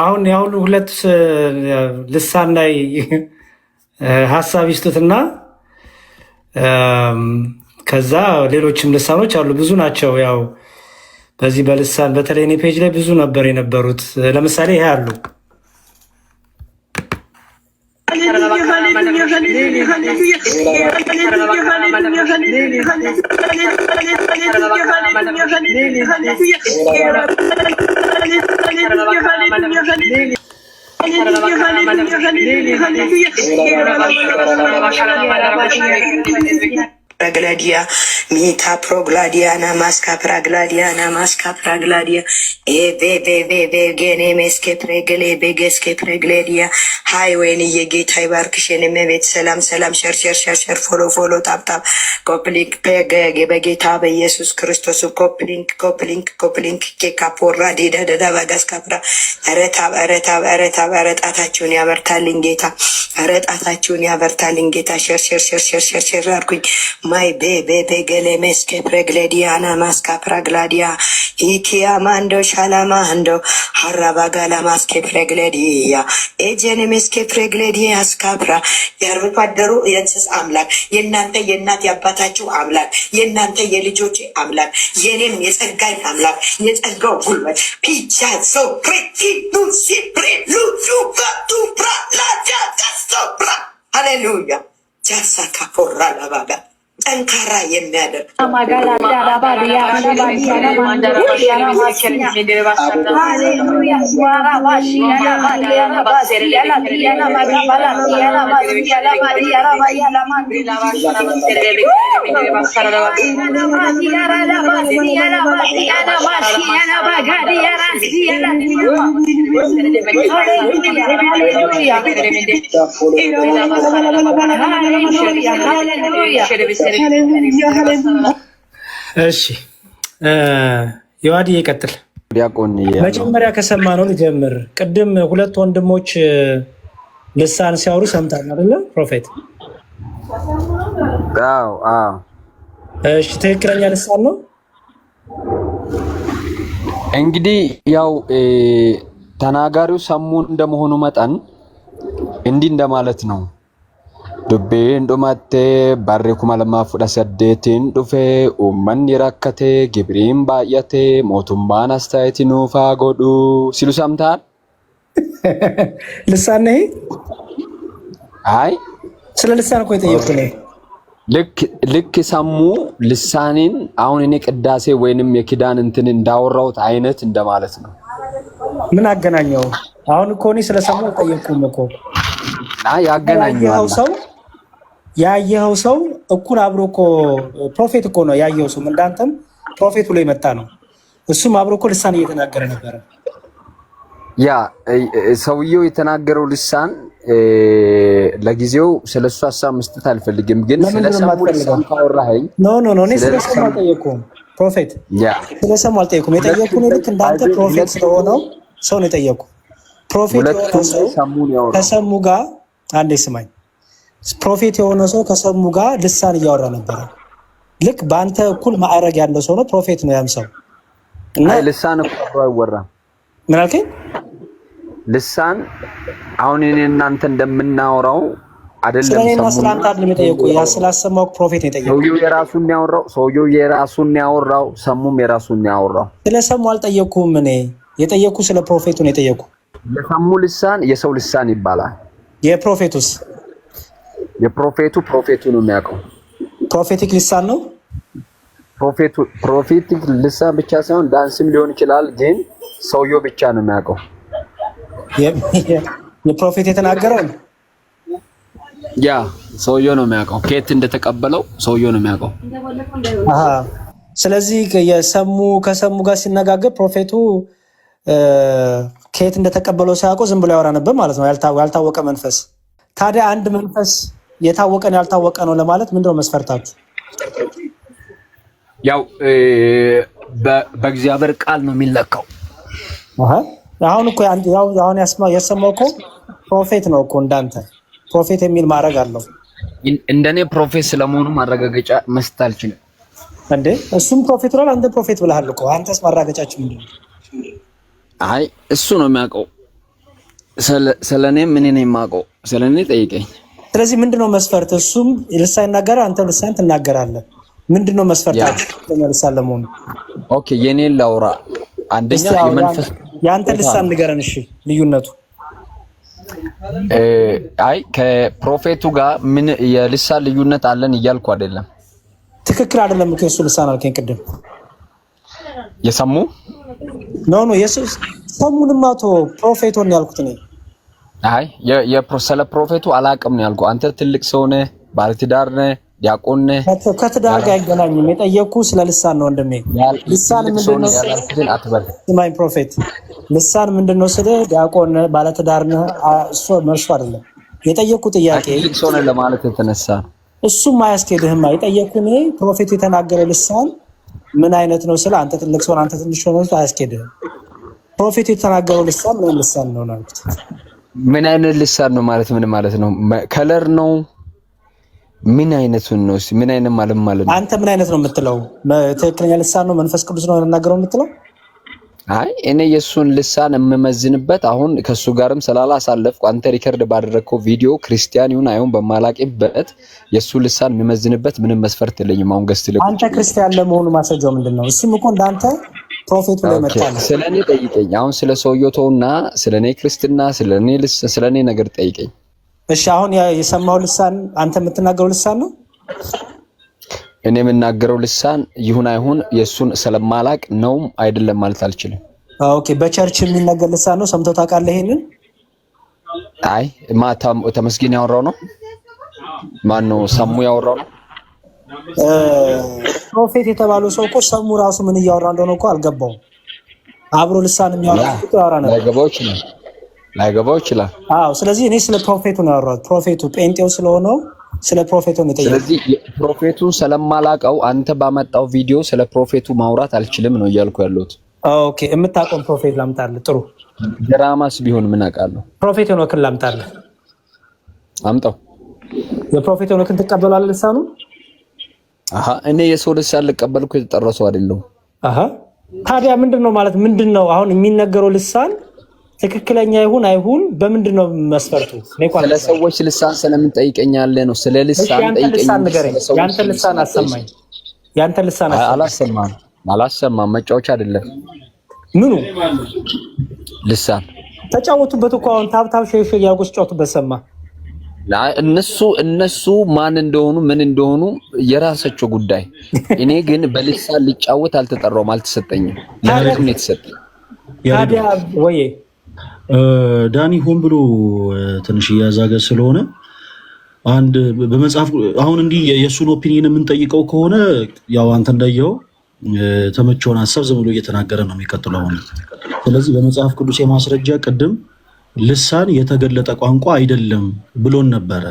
[SPEAKER 8] አሁን ያሁሉ ሁለት ልሳን ላይ ሀሳብ ይስጡትና ከዛ ሌሎችም ልሳኖች አሉ፣ ብዙ ናቸው። ያው በዚህ በልሳን በተለይ እኔ ፔጅ ላይ ብዙ ነበር የነበሩት። ለምሳሌ ይሄ አሉ
[SPEAKER 10] Pragladia, Mita Progladiana, Masca Pragladiana, Masca Pragladia, Gene Meske Pregle, Begeske Pregladia, Highway Yegit, Hibarkishin, Mevit, Salam, Share, follow, tap, Coplink, Peg, Gebegita, Jesus Christus, Coplink, Kekapura, Dida, Vagas Capra, Aret, Atachunia, Vertalingeta, Atachunia, Vertalingeta, share, my baby, Gelemeske Pregladiana, Masca Pragladia, Ikia Mando Shalamando, Harabagala Maske Pregladia, Egenemeske Pregladia Scapra, Yarupadaru, Yensis Amlak, Yenante Yapatachu Amlak, Yenante Yelijochi Amlak, Yenim is a guy Amlak, yet a go Gulwat, Picha, so pretty, Lucy, Luka, to Pralaja, Castopra, Hallelujah, Jasaka for Ralabaga. Ankara yemeder.
[SPEAKER 8] እሺ ዮሐድ ይቀጥል።
[SPEAKER 2] ዲያቆን
[SPEAKER 8] መጀመሪያ ከሰማነው ልጀምር። ቅድም ሁለት ወንድሞች ልሳን ሲያወሩ ሰምታል አይደለ ፕሮፌት?
[SPEAKER 2] አዎ።
[SPEAKER 8] እሺ ትክክለኛ ልሳን ነው?
[SPEAKER 2] እንግዲህ ያው ተናጋሪው ሰሙ እንደመሆኑ መጠን እንዲህ እንደማለት ነው። Dubbiin dhumattee barri 2018 dhufee uummanni rakkatee gibriin baay'atee mootummaan astaayitii nuuf haa godhu silu samtaan?
[SPEAKER 8] ልሳን ነህ?
[SPEAKER 2] አይ
[SPEAKER 8] ስለ ልሳን እኮ የጠየኩህ ነው።
[SPEAKER 2] ልክ ሰሙ ልሳኔን አሁን እኔ ቅዳሴ ወይንም የኪዳን እንትን እንዳወራሁት አይነት እንደማለት ነው።
[SPEAKER 8] ምን አገናኘው? አሁን እኮ እኔ ስለሰሙ ጠየቅኩህ እኮ።
[SPEAKER 2] ያገናኘው
[SPEAKER 8] ያየኸው ሰው እኩል አብሮ እኮ ፕሮፌት እኮ ነው ያየኸው ሰው እንዳንተም ፕሮፌት ብሎ የመጣ ነው። እሱም አብሮ እኮ ልሳን እየተናገረ ነበረ።
[SPEAKER 2] ያ ሰውየው የተናገረው ልሳን ለጊዜው ስለሱ ሐሳብ መስጠት አልፈልግም፣ ግን ስለሰሙ ልሳን ካወራኸኝ
[SPEAKER 8] ኖ እኔ ስለሰሙ አልጠየኩም። ፕሮፌት ስለሰሙ አልጠየኩም። የጠየኩህ ልክ እንዳንተ ፕሮፌት ስለሆነው ሰው ነው የጠየኩህ። ፕሮፌት ከሰሙ ጋር አንዴ ስማኝ። ፕሮፌት የሆነ ሰው ከሰሙ ጋር ልሳን እያወራ ነበረ። ልክ በአንተ እኩል ማዕረግ ያለው ሰው ነው ፕሮፌት ነው ያም ሰው። እና
[SPEAKER 2] ልሳን እኮ አይወራም።
[SPEAKER 8] ምን አልከኝ?
[SPEAKER 2] ልሳን አሁን እኔ እናንተ እንደምናወራው አይደለም።
[SPEAKER 8] ስለኔና ስላንተ አይደለም የጠየቁህ፣ ያ ስላሰማው ፕሮፌት ነው የጠየቁህ።
[SPEAKER 2] ሰውየው የራሱን ያወራው፣ ሰሙም የራሱን ያወራው።
[SPEAKER 8] ስለሰሙ አልጠየኩም። እኔ የጠየኩህ ስለ ፕሮፌቱ ነው የጠየኩህ።
[SPEAKER 2] የሰሙ ልሳን የሰው ልሳን ይባላል።
[SPEAKER 8] የፕሮፌቱስ?
[SPEAKER 2] ፕሮፌቱ ነው የሚያውቀው።
[SPEAKER 8] ፕሮፌቲክ ልሳን ነው።
[SPEAKER 2] ፕሮፌቲክ ልሳን ብቻ ሳይሆን ዳንስም ሊሆን ይችላል፣ ግን ሰውየው ብቻ ነው የሚያውቀው።
[SPEAKER 8] የፕሮፌት የተናገረው
[SPEAKER 2] ያ ሰውየው ነው የሚያውቀው። ከየት እንደተቀበለው ሰውየው ነው የሚያውቀው።
[SPEAKER 8] ስለዚህ ከሰሙ ጋር ሲነጋገር ፕሮፌቱ ከየት እንደተቀበለው ሳያውቀው ዝም ብሎ ያወራ ነበር ማለት ነው። ያልታወቀ መንፈስ። ታዲያ አንድ መንፈስ የታወቀ ነው ያልታወቀ ነው ለማለት ምንድነው መስፈርታችሁ?
[SPEAKER 11] ያው በእግዚአብሔር ቃል ነው የሚለካው።
[SPEAKER 8] አሁን እኮ አሁን ያሰማው እኮ ፕሮፌት ነው እኮ እንዳንተ ፕሮፌት የሚል ማድረግ አለው።
[SPEAKER 11] እንደኔ ፕሮፌት ስለመሆኑ ማረጋገጫ መስጠት አልችልም
[SPEAKER 8] እንዴ? እሱም ፕሮፌት ነው፣ አንተ ፕሮፌት ብለሃል እኮ። አንተስ ማረጋገጫችን ምንድን ነው?
[SPEAKER 2] አይ እሱ ነው የሚያውቀው። ስለኔ ምን ነው የማውቀው? ስለኔ ጠይቀኝ።
[SPEAKER 8] ስለዚህ ምንድነው መስፈርት? እሱም ልሳን ይናገራል፣ አንተ ልሳን ትናገራለህ። ምንድነው መስፈርታችሁ? ልሳን ለመሆኑ
[SPEAKER 2] ኦኬ፣ የኔ ላውራ። አንደኛ የመንፈስ
[SPEAKER 8] ያንተ ልሳን ንገረን። እሺ ልዩነቱ?
[SPEAKER 2] አይ ከፕሮፌቱ ጋር ምን የልሳን ልዩነት አለን እያልኩ አይደለም።
[SPEAKER 8] ትክክል አይደለም እኮ እሱ ልሳን አልከኝ ቅድም።
[SPEAKER 2] የሰሙ
[SPEAKER 8] ኖ ኢየሱስ ሰሙንማ ፕሮፌት ሆነ ያልኩት ነው።
[SPEAKER 2] አይ ስለ ፕሮፌቱ አላቅም ነው ያልኩ። አንተ ትልቅ ሰው ነህ፣ ባለትዳር ነህ፣ ዲያቆን ነህ።
[SPEAKER 8] ከትዳር ጋር አይገናኝም። የጠየኩ ስለ ልሳን ነው ወንድሜ። ልሳን ምንድነው ያልኩትን አትበል። ስማኝ ፕሮፌት ልሳን ምንድነው ስለ ዲያቆን ነህ፣ ባለትዳር ነህ፣ እሱ መልሱ አይደለም የጠየኩ ጥያቄ።
[SPEAKER 2] ትልቅ ሰው ነህ ለማለት የተነሳ
[SPEAKER 8] እሱም አያስኬድህም። የጠየኩ ነው ፕሮፌቱ የተናገረው ልሳን ምን አይነት ነው ስለ አንተ ትልቅ ሰው አንተ ትንሽ ሰው ነው አያስኬድህም። ፕሮፌቱ የተናገረው ልሳን ምን ልሳን ነው ማለት?
[SPEAKER 2] ምን አይነት ልሳን ነው ማለት ምን ማለት ነው? ከለር ነው? ምን አይነቱን ነው? ምን አይነት ማለት ነው?
[SPEAKER 8] አንተ ምን አይነት ነው የምትለው? ትክክለኛ ልሳን ነው መንፈስ ቅዱስ ነው የምናገረው የምትለው?
[SPEAKER 2] አይ እኔ የሱን ልሳን የምመዝንበት አሁን ከሱ ጋርም ስላላሳለፍኩ አንተ ሪከርድ ባደረግከው ቪዲዮ ክርስቲያን ይሁን አይሁን በማላቂበት የሱ ልሳን የምመዝንበት ምንም መስፈርት የለኝም። አሁን ገስት ልኩ
[SPEAKER 8] አንተ ክርስቲያን ለመሆኑ ማስረጃው ምንድነው? እሱም እኮ እንዳንተ ፕሮፌቱ ላይ መጣለ።
[SPEAKER 2] ስለኔ ጠይቀኝ። አሁን ስለ ሰውየው ተውና ስለኔ ክርስትና ስለኔ ነገር ጠይቀኝ።
[SPEAKER 8] እሺ አሁን የሰማው ልሳን አንተ የምትናገረው ልሳን ነው?
[SPEAKER 2] እኔ የምናገረው ልሳን ይሁን አይሁን የሱን ስለማላቅ ነው አይደለም ማለት አልችልም።
[SPEAKER 8] ኦኬ በቸርች የሚነገር ልሳን ነው? ሰምተው ታውቃለህ ይሄንን?
[SPEAKER 2] አይ ማታም ተመስገን ያወራው ነው። ማን ነው ሰሙ ያወራው ነው?
[SPEAKER 8] ፕሮፌት የተባለው ሰው እኮ ሰሙ ራሱ ምን እያወራ እንደሆነ እኮ አልገባውም። አብሮ ልሳን የሚያወራ እኮ ያወራ ነው።
[SPEAKER 2] ላይገባው ይችላል።
[SPEAKER 8] አዎ ስለዚህ እኔ ስለ ፕሮፌቱ ነው ያወራሁት። ፕሮፌቱ ጴንጤው ስለሆነው ስለ ፕሮፌቱ ነው የጠየቀው።
[SPEAKER 2] ስለዚህ ፕሮፌቱን ስለማላቀው አንተ ባመጣው ቪዲዮ ስለ ፕሮፌቱ ማውራት አልችልም ነው እያልኩ ያለሁት።
[SPEAKER 8] ኦኬ የምታውቀው ፕሮፌት ላምጣልህ? ጥሩ
[SPEAKER 2] ድራማስ ቢሆን ምን አውቃለሁ።
[SPEAKER 8] ፕሮፌት ሄኖክን ላምጣልህ?
[SPEAKER 2] አምጣው።
[SPEAKER 8] የፕሮፌት ሄኖክን ትቀበላለህ ልሳኑ?
[SPEAKER 2] አሃ እኔ የሰው ልሳን ልቀበልኩ የተጠረሰው አይደለም።
[SPEAKER 8] አሃ ታዲያ ምንድነው ማለት ምንድነው? አሁን የሚነገረው ልሳን ትክክለኛ ይሁን አይሁን በምንድነው መስፈርቱ?
[SPEAKER 2] ስለ ሰዎች ልሳን ስለምን ጠይቀኛለህ ነው? ስለ ልሳን ጠይቀኝ።
[SPEAKER 8] ያንተ ልሳን አሰማኝ። ያንተ ልሳን
[SPEAKER 2] አላሰማም። መጫወቻ አይደለም።
[SPEAKER 8] ምኑ
[SPEAKER 2] ልሳን
[SPEAKER 8] ተጫወቱበት እኮ አሁን ታብታብ ሸሽ ያርጉ ሲጫወቱበት ሰማ።
[SPEAKER 2] እነሱ ማን እንደሆኑ ምን እንደሆኑ የራሳቸው ጉዳይ። እኔ ግን በልሳን ልጫወት አልተጠራውም፣ አልተሰጠኝም። ለምን ነው የተሰጠኝ?
[SPEAKER 8] ታዲያ ወይ
[SPEAKER 5] ዳኒ ሆን ብሎ ትንሽ እያዛገ ስለሆነ አንድ በመጽሐፍ አሁን እንዲህ የእሱን ኦፒኒየን የምንጠይቀው ከሆነ ያው አንተ እንዳየው ተመቸውን ሀሳብ ዝም ብሎ እየተናገረ ነው የሚቀጥለው አሁን። ስለዚህ በመጽሐፍ ቅዱስ የማስረጃ ቅድም ልሳን የተገለጠ ቋንቋ አይደለም ብሎን ነበረ።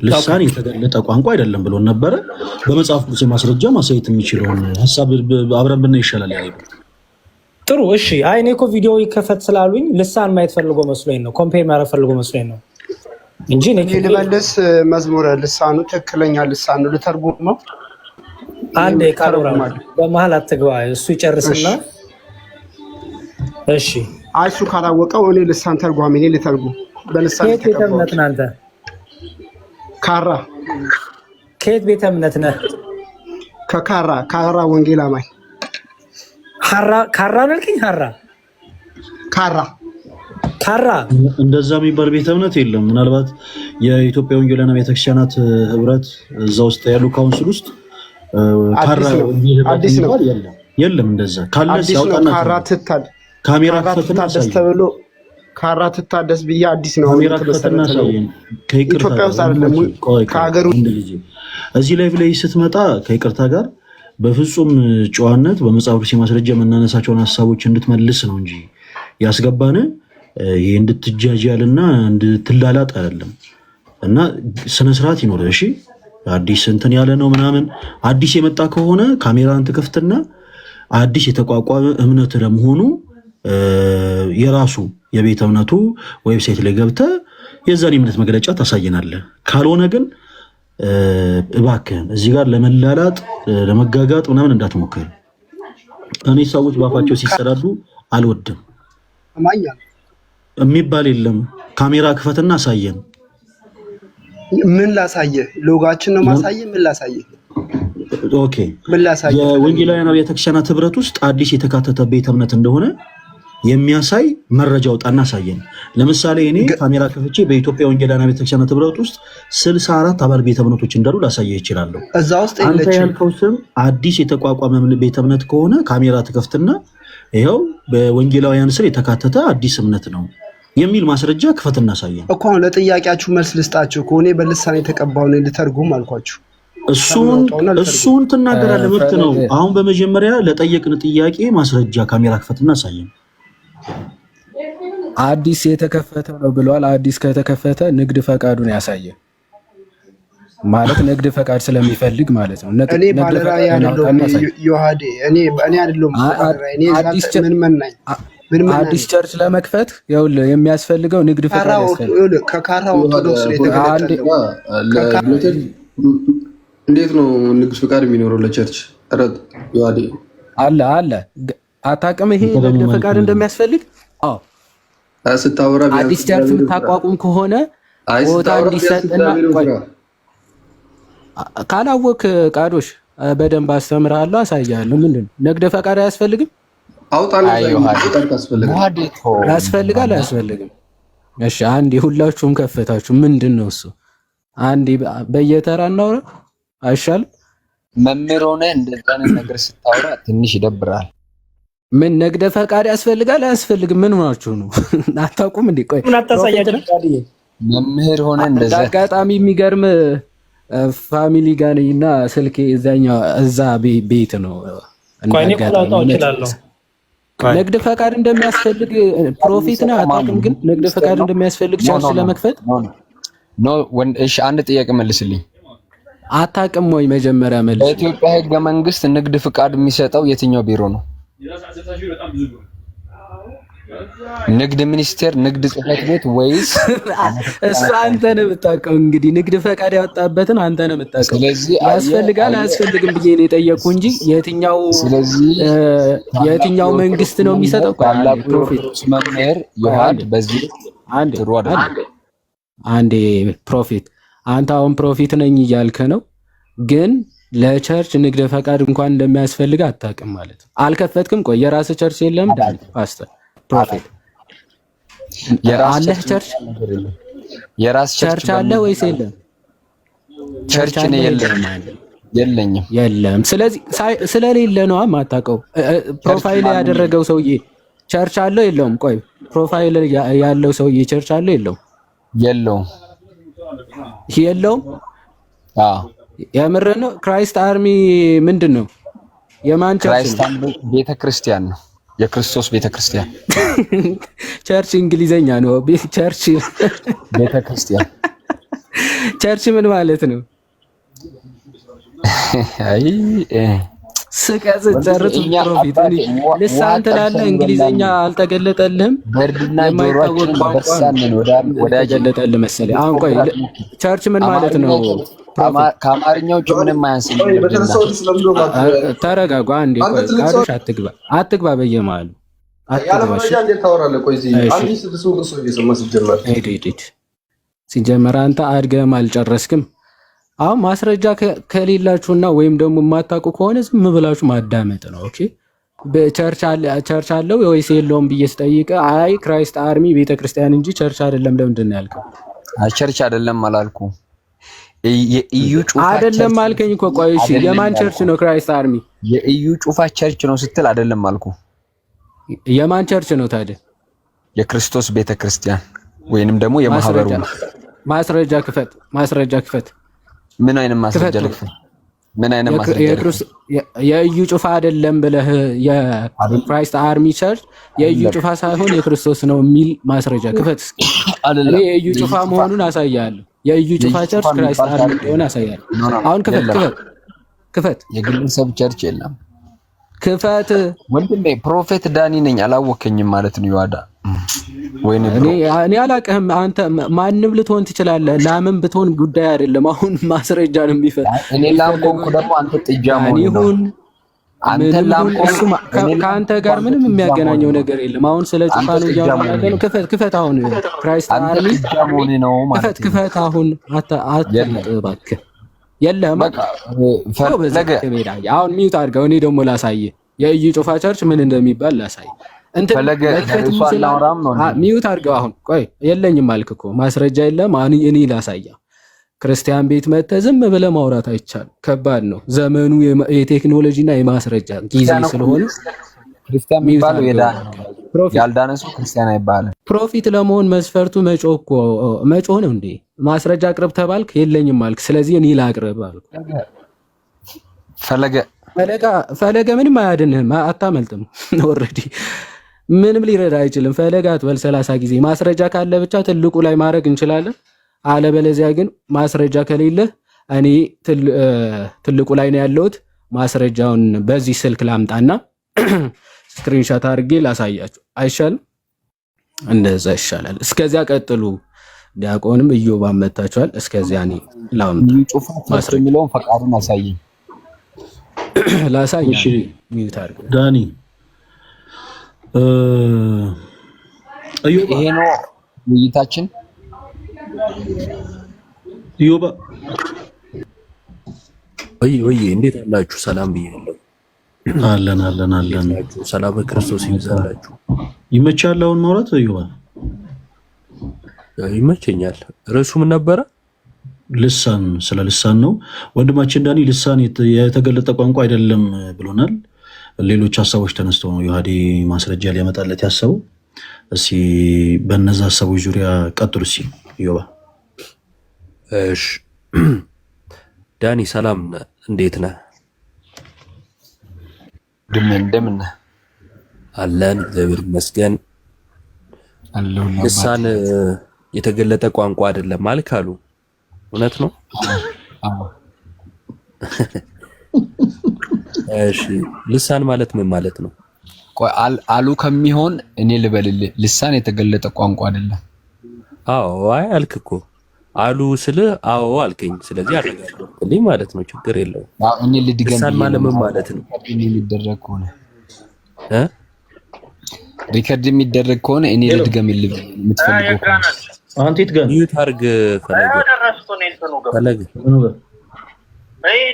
[SPEAKER 5] ልሳን የተገለጠ ቋንቋ አይደለም ብሎን ነበረ። በመጽሐፍ ቅዱስ የማስረጃ ማሳየት የሚችለውን ሀሳብ አብረን ብናይ ይሻላል። ያይ
[SPEAKER 8] ጥሩ እሺ። አይ እኔ እኮ ቪዲዮ ይከፈት ስላሉኝ ልሳን ማየት ፈልጎ መስሎኝ ነው፣ ኮምፔር ማድረግ ፈልጎ መስሎኝ ነው እንጂ
[SPEAKER 3] እኔ ልመልስ። መዝሙረ ልሳኑ ትክክለኛ ልሳን ነው ልተርጉም ነው።
[SPEAKER 8] አንዴ ካሮራ በመሃል አትግባ፣ እሱ ይጨርስና እሺ።
[SPEAKER 3] እሱ ካላወቀው እኔ ልሳን ተርጓሚ ነኝ፣ ልተርጉም በልሳን
[SPEAKER 8] ከየት ቤተ እምነት ነህ አንተ?
[SPEAKER 3] ካራ።
[SPEAKER 8] ከየት ቤተ እምነት ነህ?
[SPEAKER 3] ከካራ ወንጌል አማኝ።
[SPEAKER 8] ካራ ነልከኝ? ካራ
[SPEAKER 5] እንደዛ የሚባል ቤተ እምነት የለም። ምናልባት የኢትዮጵያ ወንጌላውያን ቤተክርስቲያናት ህብረት እዛ ውስጥ ያሉ ካውንስል ውስጥ ካራ
[SPEAKER 3] አዲስ ነው።
[SPEAKER 5] የለም እንደዛ ካለ ሲያውጣና ካሜራ
[SPEAKER 3] ትታደስ ተብሎ ካራ ትታደስ ብዬ አዲስ ነው።
[SPEAKER 5] ካሜራ ከተና ሳይን ከይቅርታ
[SPEAKER 3] ከሀገሩ
[SPEAKER 5] እዚህ ላይ ስትመጣ ከይቅርታ ጋር በፍጹም ጨዋነት በመጽሐፍ ቅዱስ ማስረጃ የምናነሳቸውን ሀሳቦች እንድትመልስ ነው እንጂ ያስገባን ይሄ እንድትጃጃልና እንድትላላጥ አይደለም። እና ስነ ስርዓት ይኖር። እሺ አዲስ እንትን ያለ ነው ምናምን። አዲስ የመጣ ከሆነ ካሜራን ትከፍትና አዲስ የተቋቋመ እምነት ለመሆኑ የራሱ የቤተ እምነቱ ዌብሳይት ላይ ገብተህ የዛን እምነት መግለጫ ታሳየናለህ። ካልሆነ ግን እባክህን እዚህ ጋር ለመላላጥ ለመጋጋጥ ምናምን እንዳትሞክር። እኔ ሰዎች ባፋቸው ሲሰዳዱ አልወድም። የሚባል የለም። ካሜራ ክፈትና አሳየን።
[SPEAKER 12] ምን ላሳየ? ሎጋችን ነው ማሳየ? ምን ላሳየ?
[SPEAKER 5] ኦኬ፣ የወንጌላውያን አብያተ ክርስቲያናት ህብረት ውስጥ አዲስ የተካተተ ቤተ እምነት እንደሆነ የሚያሳይ መረጃ ወጣና አሳየን። ለምሳሌ እኔ ካሜራ ከፍቼ በኢትዮጵያ ወንጌላውያን አብያተ ክርስቲያናት ህብረት ውስጥ 64 አባል ቤተ እምነቶች እንዳሉ ላሳየ ይችላለሁ።
[SPEAKER 12] እዛ ውስጥ
[SPEAKER 5] አንተ ያልከው ስም አዲስ የተቋቋመ ቤተ እምነት ከሆነ ካሜራ ትከፍትና ይኸው በወንጌላውያን ስር የተካተተ አዲስ እምነት ነው የሚል ማስረጃ ክፈት እናሳየን
[SPEAKER 12] እኮ። ለጥያቄያችሁ መልስ ልስጣችሁ ከሆነ በልሳን የተቀባው ነው ልተርጉም አልኳችሁ።
[SPEAKER 5] እሱን ትናገራለህ፣ መብት ነው። አሁን በመጀመሪያ ለጠየቅን ጥያቄ ማስረጃ ካሜራ ክፈትና አሳየን።
[SPEAKER 1] አዲስ የተከፈተ ነው ብሏል። አዲስ ከተከፈተ ንግድ ፈቃዱን ያሳየ ማለት ንግድ ፈቃድ ስለሚፈልግ ማለት ነው።
[SPEAKER 12] እኔ ባለራዕይ አይደለሁም ዮሐዴ፣ እኔ አይደለሁም ባለራዕይ። እኔ
[SPEAKER 1] አዲስ ቸርች ለመክፈት ይኸውልህ የሚያስፈልገው ንግድ ፈቃድ ያስፈልጋል።
[SPEAKER 12] ከካራ ኦርቶዶክስ ነው የተገለጠው።
[SPEAKER 3] እንዴት ነው ንግድ ፈቃድ የሚኖረው ለቸርች? ረድ ዮሐዴ
[SPEAKER 1] አለ አታውቅም? ይሄ ንግድ ፈቃድ እንደሚያስፈልግ አዎ፣
[SPEAKER 3] ስታወራ
[SPEAKER 1] አዲስ ቸርች የምታቋቁም ከሆነ ቦታ እንዲሰጥና ካላወቅ ቃዶሽ በደንብ አስተምርሃለሁ፣ አሳያለሁ። ምንድን ነው ንግድ ፈቃድ አያስፈልግም? ያስፈልጋል አያስፈልግም? እሺ አንዴ ሁላችሁም ከፈታችሁ። ምንድን ነው እሱ? አንዴ በየተራ እናውራ አይሻልም?
[SPEAKER 2] መምህር ሆነህ እንደዛ አይነት ነገር ስታወራ ትንሽ ይደብራል።
[SPEAKER 1] ምን ንግድ ፈቃድ ያስፈልጋል አያስፈልግም? ምን ሆናችሁ ነው? አታውቁም እንዴ? ቆይ
[SPEAKER 8] ምን አታሳያችሁ?
[SPEAKER 2] መምህር ሆነህ እንደዛ
[SPEAKER 1] አጋጣሚ የሚገርም ፋሚሊ ጋር ነኝና ስልኬ እዛ ቤት ነው። ንግድ ፈቃድ እንደሚያስፈልግ ፕሮፊት ነው አታውቅም? ግን ንግድ ፈቃድ እንደሚያስፈልግ ቸርች ለመክፈት
[SPEAKER 2] እሺ፣ አንድ ጥያቄ መልስልኝ።
[SPEAKER 1] አታውቅም ወይ? መጀመሪያ መልስ።
[SPEAKER 2] በኢትዮጵያ ሕገ መንግስት ንግድ ፈቃድ የሚሰጠው የትኛው ቢሮ ነው? ንግድ ሚኒስቴር፣ ንግድ ጽሕፈት ቤት ወይስ?
[SPEAKER 1] እሱ አንተ ነው የምታውቀው። እንግዲህ ንግድ ፈቃድ ያወጣበትን አንተ ነው የምታውቀው። ስለዚህ ያስፈልጋል አያስፈልግም ብዬ ነው የጠየቅኩ እንጂ የትኛው መንግስት ነው የሚሰጠው?
[SPEAKER 2] ፕሮፌት መምህር ዮሐድ በዚህ
[SPEAKER 1] አንዴ ፕሮፌት፣ አንተ አሁን ፕሮፌት ነኝ እያልክ ነው፣ ግን ለቸርች ንግድ ፈቃድ እንኳን እንደሚያስፈልግ አታውቅም ማለት ነው። አልከፈትክም? ቆይ የራስህ ቸርች የለም? ዳን ፓስተር ፕሮፌት አለህ ቸርች?
[SPEAKER 2] የራስ
[SPEAKER 1] ቸርች አለ ወይስ የለም?
[SPEAKER 2] ቸርች ነው የለኝም።
[SPEAKER 1] ስለዚህ ስለሌለ ነው የማታውቀው። ፕሮፋይል ያደረገው ሰውዬ ቸርች አለው የለውም? ቆይ ፕሮፋይል ያለው ሰውዬ ቸርች አለው የለውም? የለውም። አዎ የምር ነው። ክራይስት አርሚ ምንድን ነው? የማን ቸርች ነው?
[SPEAKER 2] ቤተክርስቲያን ነው። የክርስቶስ ቤተክርስቲያን።
[SPEAKER 1] ቸርች እንግሊዘኛ ነው። ቸርች
[SPEAKER 2] ቤተክርስቲያን።
[SPEAKER 1] ቸርች ምን ማለት ነው?
[SPEAKER 2] አይ
[SPEAKER 1] ስቀዝ ጨርሱ። ፕሮፊት ልሳን ትላለህ፣ እንግሊዘኛ አልተገለጠልህም።
[SPEAKER 2] በርድና ጆሮአችን በሳንን ወደ
[SPEAKER 1] ገለጠልህ መሰለኝ። አሁን ቆይ ቸርች ምን ማለት ነው?
[SPEAKER 2] ከአማርኛው ውጭ ምንም አያንስም።
[SPEAKER 1] ተረጋጋ አንዴ። ቆይ ቃዶሽ አትግባ በየመሀሉ ሲጀመር አንተ አድገህም አልጨረስክም። አሁን ማስረጃ ከሌላችሁና ወይም ደግሞ የማታውቁ ከሆነ ዝም ብላችሁ ማዳመጥ ነው። ኦኬ ቸርች አለው ወይስ የለውም ብዬ ስጠይቅ አይ ክራይስት አርሚ ቤተክርስቲያን እንጂ ቸርች አይደለም ለምንድን ነው ያልከው?
[SPEAKER 2] ቸርች አይደለም አላልኩም። የኢዩ ጩፋ
[SPEAKER 1] አይደለም አልከኝ እኮ። ቆይ እሺ የማን ቸርች ነው ክራይስት አርሚ?
[SPEAKER 2] የኢዩ ጩፋ ቸርች ነው ስትል አይደለም አልኩ።
[SPEAKER 1] የማን ቸርች ነው ታዲያ?
[SPEAKER 2] የክርስቶስ ቤተክርስቲያን ወይንም ደግሞ የማህበሩ።
[SPEAKER 1] ማስረጃ ክፈት። ምን አይነት ማስረጃ ልክፈት?
[SPEAKER 2] ምን አይነት ማስረጃ?
[SPEAKER 1] የኢዩ ጩፋ አይደለም ብለህ የክራይስት አርሚ ቸርች የኢዩ ጩፋ ሳይሆን የክርስቶስ ነው የሚል ማስረጃ ክፈት። እኔ የኢዩ ጩፋ መሆኑን አሳያለሁ። የእዩ ጩፋ ቸርች ክራይስት አርሚ እንደሆነ ያሳያል። አሁን ክፈት
[SPEAKER 2] የግለሰብ ቸርች የለም።
[SPEAKER 1] ክፈት
[SPEAKER 2] ወንድሜ ፕሮፌት ዳኒ ነኝ አላወከኝም ማለት ነው። ይዋዳ ወይኔ
[SPEAKER 1] እኔ አላውቅህም። አንተ ማንም ልትሆን ትችላለህ። ላምን ብትሆን ጉዳይ አይደለም። አሁን ማስረጃ ነው የሚፈት።
[SPEAKER 2] እኔ ላምቆንኩ ደግሞ አንተ ጥጃ መሆን ነው። አንተ ላምቆንኩ
[SPEAKER 1] ከአንተ ጋር ምንም የሚያገናኘው ነገር የለም። አሁን ስለ ጩፋ ነው እያወራን ነው። ክፈት አሁን ክራይስት አርሚ
[SPEAKER 2] ጥጃ መሆን ነው ማለት ነው።
[SPEAKER 1] ክፈት አሁን እባክህ የለም። ፈለገ አሁን ሚውት አድርገው። እኔ ደግሞ ላሳይህ የእዩ ጩፋ ቸርች ምን እንደሚባል ላሳይ።
[SPEAKER 2] ፈለገ እሱ አላወራም ነው።
[SPEAKER 1] ሚውት አድርገው። አሁን ቆይ የለኝም አልክ እኮ ማስረጃ የለም። እኔ ላሳያ። ክርስቲያን ቤት መተህ ዝም ብለህ ማውራት አይቻልም። ከባድ ነው ዘመኑ የቴክኖሎጂና የማስረጃ ጊዜ ስለሆነ
[SPEAKER 2] ክርስቲያን የሚባለው ያልዳነ ሰው ክርስቲያን አይባልም።
[SPEAKER 1] ፕሮፊት ለመሆን መስፈርቱ መጮህ ነው እንዴ? ማስረጃ አቅርብ ተባልክ፣ የለኝም አልክ። ስለዚህ እኔ ላቅርብ አልኩ። ፈለገ ምንም አያድንህም፣ አታመልጥም። ኦልሬዲ ምንም ሊረዳ አይችልም። ፈለገ አትበል 30 ጊዜ። ማስረጃ ካለ ብቻ ትልቁ ላይ ማድረግ እንችላለን። አለበለዚያ ግን ማስረጃ ከሌለ እኔ ትልቁ ላይ ነው ያለሁት። ማስረጃውን በዚህ ስልክ ላምጣና ስክሪንሾት አድርጌ ላሳያችሁ አይሻልም? እንደዛ ይሻላል። እስከዚያ ቀጥሉ። ዲያቆንም እዮብ አመጣችኋል። እስከዚያ እኔ
[SPEAKER 2] ማስረጃ የሚለውን ፈቃዱን አሳየኝ።
[SPEAKER 1] ላሳይ። እሺ ሚውት አድርገው
[SPEAKER 5] ዳኒ።
[SPEAKER 2] ይሄ ነው ውይይታችን።
[SPEAKER 5] እዮባ
[SPEAKER 4] ወይ እንዴት አላችሁ? ሰላም ብያለሁ።
[SPEAKER 5] አለን።
[SPEAKER 4] ሰላም ክርስቶስ ይብዛላችሁ።
[SPEAKER 5] ይመቻል አሁን ማውራት? እዮባ
[SPEAKER 4] ይመቸኛል። ርዕሱ ምን ነበረ?
[SPEAKER 5] ልሳን፣ ስለ ልሳን ነው ወንድማችን ዳኒ። ልሳን የተገለጠ ቋንቋ አይደለም ብሎናል። ሌሎች ሀሳቦች ተነስተው ነው ዮሐዴ ማስረጃ ሊያመጣለት ያሰበው። እስኪ በእነዛ ሀሳቦች ዙሪያ ቀጥሉ። እስኪ ዮባ።
[SPEAKER 4] እሺ ዳኒ ሰላም፣ እንዴት ነህ?
[SPEAKER 2] እንደምን
[SPEAKER 4] አለን፣ እግዚአብሔር ይመስገን። ልሳን የተገለጠ ቋንቋ አይደለም ማለት አሉ። እውነት ነው? እሺ ልሳን ማለት ምን ማለት ነው?
[SPEAKER 2] ቆይ አሉ ከሚሆን እኔ ልበልልህ፣ ልሳን የተገለጠ ቋንቋ አይደለም።
[SPEAKER 4] አዎ አይ አልክ እኮ አሉ ስልህ አዎ አልከኝ። ስለዚህ አረጋግጥልኝ ማለት ነው። ችግር የለውም።
[SPEAKER 2] እኔ ልድገም።
[SPEAKER 4] ልሳን ማለት ምን ማለት ነው?
[SPEAKER 2] የሚደረግ ከሆነ ሪከርድ የሚደረግ ከሆነ እኔ ልድገምልህ የምትፈልገው ከሆነ
[SPEAKER 5] አንተ ይትገም
[SPEAKER 4] ሚውት አድርግ። ፈለገ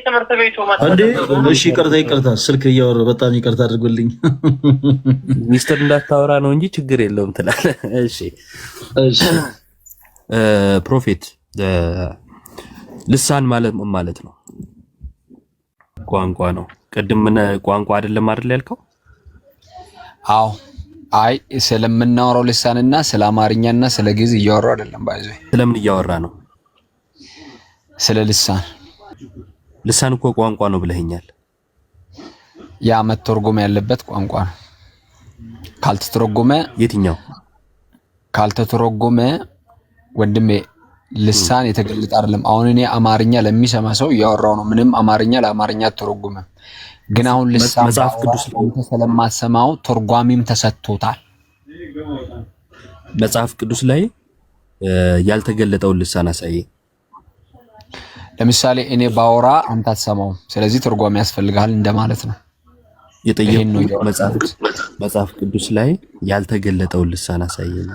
[SPEAKER 5] ትምህርት ቤቱ እንዴ? እሺ ይቅርታ፣ ስልክ እያወራሁ በጣም ይቅርታ አድርጉልኝ።
[SPEAKER 4] ሚስጥር እንዳታወራ ነው እንጂ ችግር የለውም ትላለህ። እሺ ፕሮፌት ልሳን ማለት ምን ማለት ነው? ቋንቋ ነው። ቅድም ምን ቋንቋ አይደለም አይደል ያልከው?
[SPEAKER 2] አዎ አይ ስለምናወራው ልሳንና ስለ አማርኛና ስለ ግዕዝ እያወራው አይደለም። ባይዘይ
[SPEAKER 4] ስለምን እያወራ ነው?
[SPEAKER 2] ስለ ልሳን።
[SPEAKER 4] ልሳን እኮ ቋንቋ ነው ብለኸኛል።
[SPEAKER 2] ያ መተርጎም ያለበት ቋንቋ ነው። ካልተተረጎመ
[SPEAKER 4] የትኛው?
[SPEAKER 2] ካልተተረጎመ ወንድሜ ልሳን የተገለጠ አይደለም። አሁን እኔ አማርኛ ለሚሰማ ሰው እያወራው ነው። ምንም አማርኛ ለአማርኛ አትተረጎመም። ግን አሁን ልሳን
[SPEAKER 4] መጽሐፍ ቅዱስ ላይ
[SPEAKER 2] ስለማሰማው ተርጓሚም ተሰጥቶታል።
[SPEAKER 4] መጽሐፍ ቅዱስ ላይ ያልተገለጠውን ልሳን አሳየኝ።
[SPEAKER 2] ለምሳሌ እኔ ባወራ አንተ አትሰማውም። ስለዚህ ተርጓሚ ያስፈልጋል እንደማለት ነው።
[SPEAKER 4] የጠየቁት መጽሐፍ ቅዱስ ላይ ያልተገለጠውን ልሳን አሳየኝ።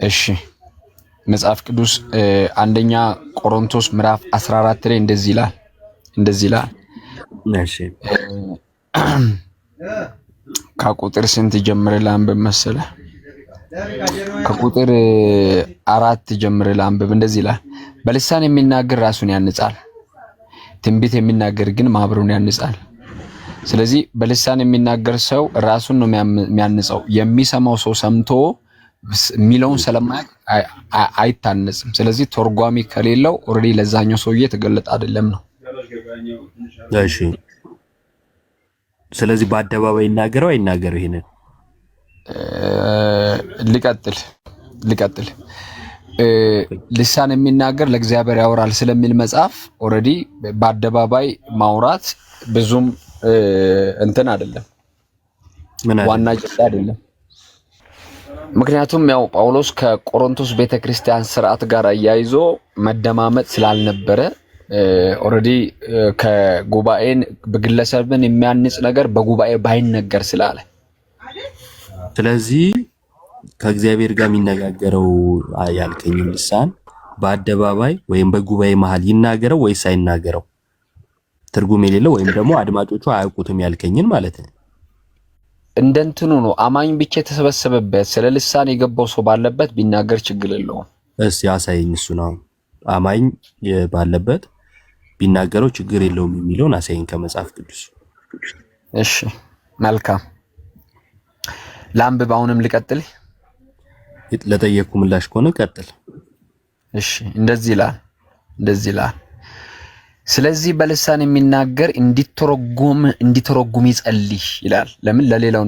[SPEAKER 2] እሺ መጽሐፍ ቅዱስ አንደኛ ቆሮንቶስ ምዕራፍ 14 ላይ እንደዚህ ይላል።
[SPEAKER 4] እሺ
[SPEAKER 2] ከቁጥር ስንት ጀምረህ ላንብብ መሰለህ? ከቁጥር 4 ጀምረህ ላንብብ። እንደዚህ ይላል፣ በልሳን የሚናገር ራሱን ያንጻል፣ ትንቢት የሚናገር ግን ማህበሩን ያንጻል። ስለዚህ በልሳን የሚናገር ሰው ራሱን ነው የሚያንጸው። የሚሰማው ሰው ሰምቶ የሚለውን ስለማያውቅ አይታነጽም። ስለዚህ ተርጓሚ ከሌለው ኦልሬዲ ለዛኛው ሰውዬ የተገለጠ አይደለም ነው።
[SPEAKER 4] እሺ ስለዚህ በአደባባይ ይናገረው አይናገረው? ይሄንን
[SPEAKER 2] ልቀጥል። ልሳን የሚናገር ለእግዚአብሔር ያወራል ስለሚል መጽሐፍ ኦልሬዲ በአደባባይ ማውራት ብዙም እንትን አይደለም፣ ዋና ጭጣ አይደለም። ምክንያቱም ያው ጳውሎስ ከቆሮንቶስ ቤተክርስቲያን ስርዓት ጋር አያይዞ መደማመጥ ስላልነበረ ኦልሬዲ ከጉባኤን በግለሰብን የሚያንጽ ነገር በጉባኤ ባይነገር ስላለ
[SPEAKER 4] ስለዚህ ከእግዚአብሔር ጋር የሚነጋገረው ያልከኝ ልሳን በአደባባይ ወይም በጉባኤ መሃል ይናገረው ወይስ አይናገረው ትርጉም የሌለው ወይም ደግሞ አድማጮቹ አያውቁትም ያልከኝን ማለት ነው።
[SPEAKER 2] እንደንትኑ ነው አማኝ ብቻ የተሰበሰበበት ስለ ልሳን የገባው ሰው ባለበት ቢናገር ችግር የለውም።
[SPEAKER 4] እሺ አሳየኝ። እሱ ነው አማኝ ባለበት ቢናገረው ችግር የለውም የሚለውን አሳየኝ ከመጽሐፍ ቅዱስ።
[SPEAKER 2] እሺ መልካም ላምብ አሁንም ልቀጥል።
[SPEAKER 4] ለጠየቁ ምላሽ ከሆነ ቀጥል።
[SPEAKER 2] እሺ እንደዚህ ይላል ስለዚህ በልሳን የሚናገር እንዲተረጉም ይጸልይ ይላል። ለምን? ለሌላው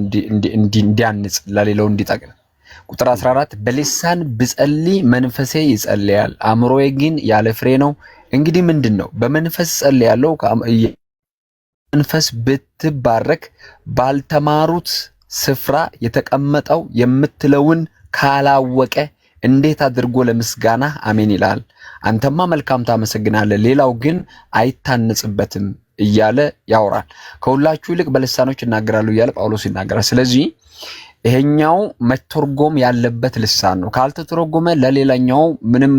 [SPEAKER 2] እንዲያንጽ ለሌላው እንዲጠቅም። ቁጥር 14 በልሳን ብጸልይ መንፈሴ ይጸልያል፣ አእምሮዬ ግን ያለ ፍሬ ነው። እንግዲህ ምንድነው? በመንፈስ ጸልያለሁ። መንፈስ ብትባረክ ባልተማሩት ስፍራ የተቀመጠው የምትለውን ካላወቀ እንዴት አድርጎ ለምስጋና አሜን ይላል? አንተማ መልካም ታመሰግናለህ፣ ሌላው ግን አይታነጽበትም እያለ ያወራል። ከሁላችሁ ይልቅ በልሳኖች እናገራሉ እያለ ጳውሎስ ይናገራል። ስለዚህ ይሄኛው መተርጎም ያለበት ልሳን ነው። ካልተተረጎመ ለሌላኛው ምንም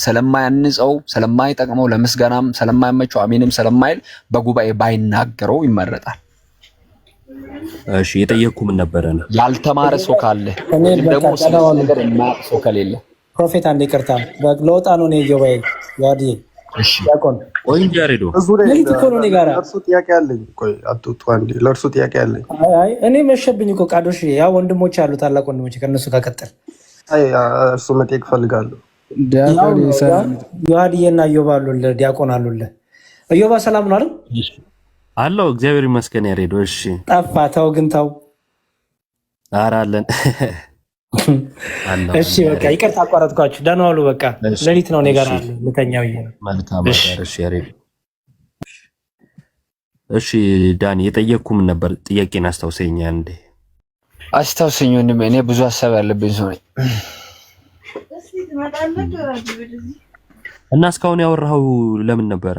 [SPEAKER 2] ስለማያንጸው ስለማይጠቅመው ለምስጋናም ስለማይመቸው አሜንም ስለማይል በጉባኤ ባይናገረው ይመረጣል።
[SPEAKER 4] እሺ የጠየቅኩ ምን ነበረ ነው?
[SPEAKER 2] ያልተማረ ሰው ካለ ደግሞ ስለዚህ ነገር የማያውቅ ሰው ከሌለ
[SPEAKER 8] ፕሮፌት አንዴ ይቅርታ ለወጣ ነው ነው ይገባይ ያዲ
[SPEAKER 2] እሺ
[SPEAKER 8] ያቆን
[SPEAKER 4] ቆይ እንጂ አሬዶ
[SPEAKER 8] ለሊት እኮ ነው ጋራ
[SPEAKER 3] ለእርሱ ጥያቄ አለኝ። ቆይ አትውጡ አንዴ፣ ለእርሱ ጥያቄ አለኝ።
[SPEAKER 8] አይ እኔ መሸብኝ እኮ ቃዶሽ ያ ወንድሞች አሉ ታላቅ ወንድሞች ከነሱ ጋር ቀጥል።
[SPEAKER 3] አይ እርሱ መጠየቅ ፈልጋለሁ።
[SPEAKER 8] ያዲየና ዮባ አሉለ ዲያቆን አሉለ ዮባ ሰላም ነው አይደል?
[SPEAKER 4] አለው እግዚአብሔር ይመስገን ያሬዶ። እሺ
[SPEAKER 8] ጠፋ ተው ግን ተው
[SPEAKER 4] አራለን
[SPEAKER 8] እሺ በቃ ይቅርታ አቋረጥኳችሁ። ደህና ዋሉ። በቃ ለሊት ነው እኔ ጋር አለ ልተኛው ይሄ ነው።
[SPEAKER 4] መልካም አዳር። እሺ ያሬዶ። እሺ ዳኒ የጠየቅኩ ምን ነበር? ጥያቄን አስታውሰኝ አንዴ።
[SPEAKER 2] አስታውሰኝ ወንድሜ፣ እኔ ብዙ ሐሳብ ያለብኝ ሰው ነኝ።
[SPEAKER 4] እና እስካሁን ያወራኸው ለምን ነበረ?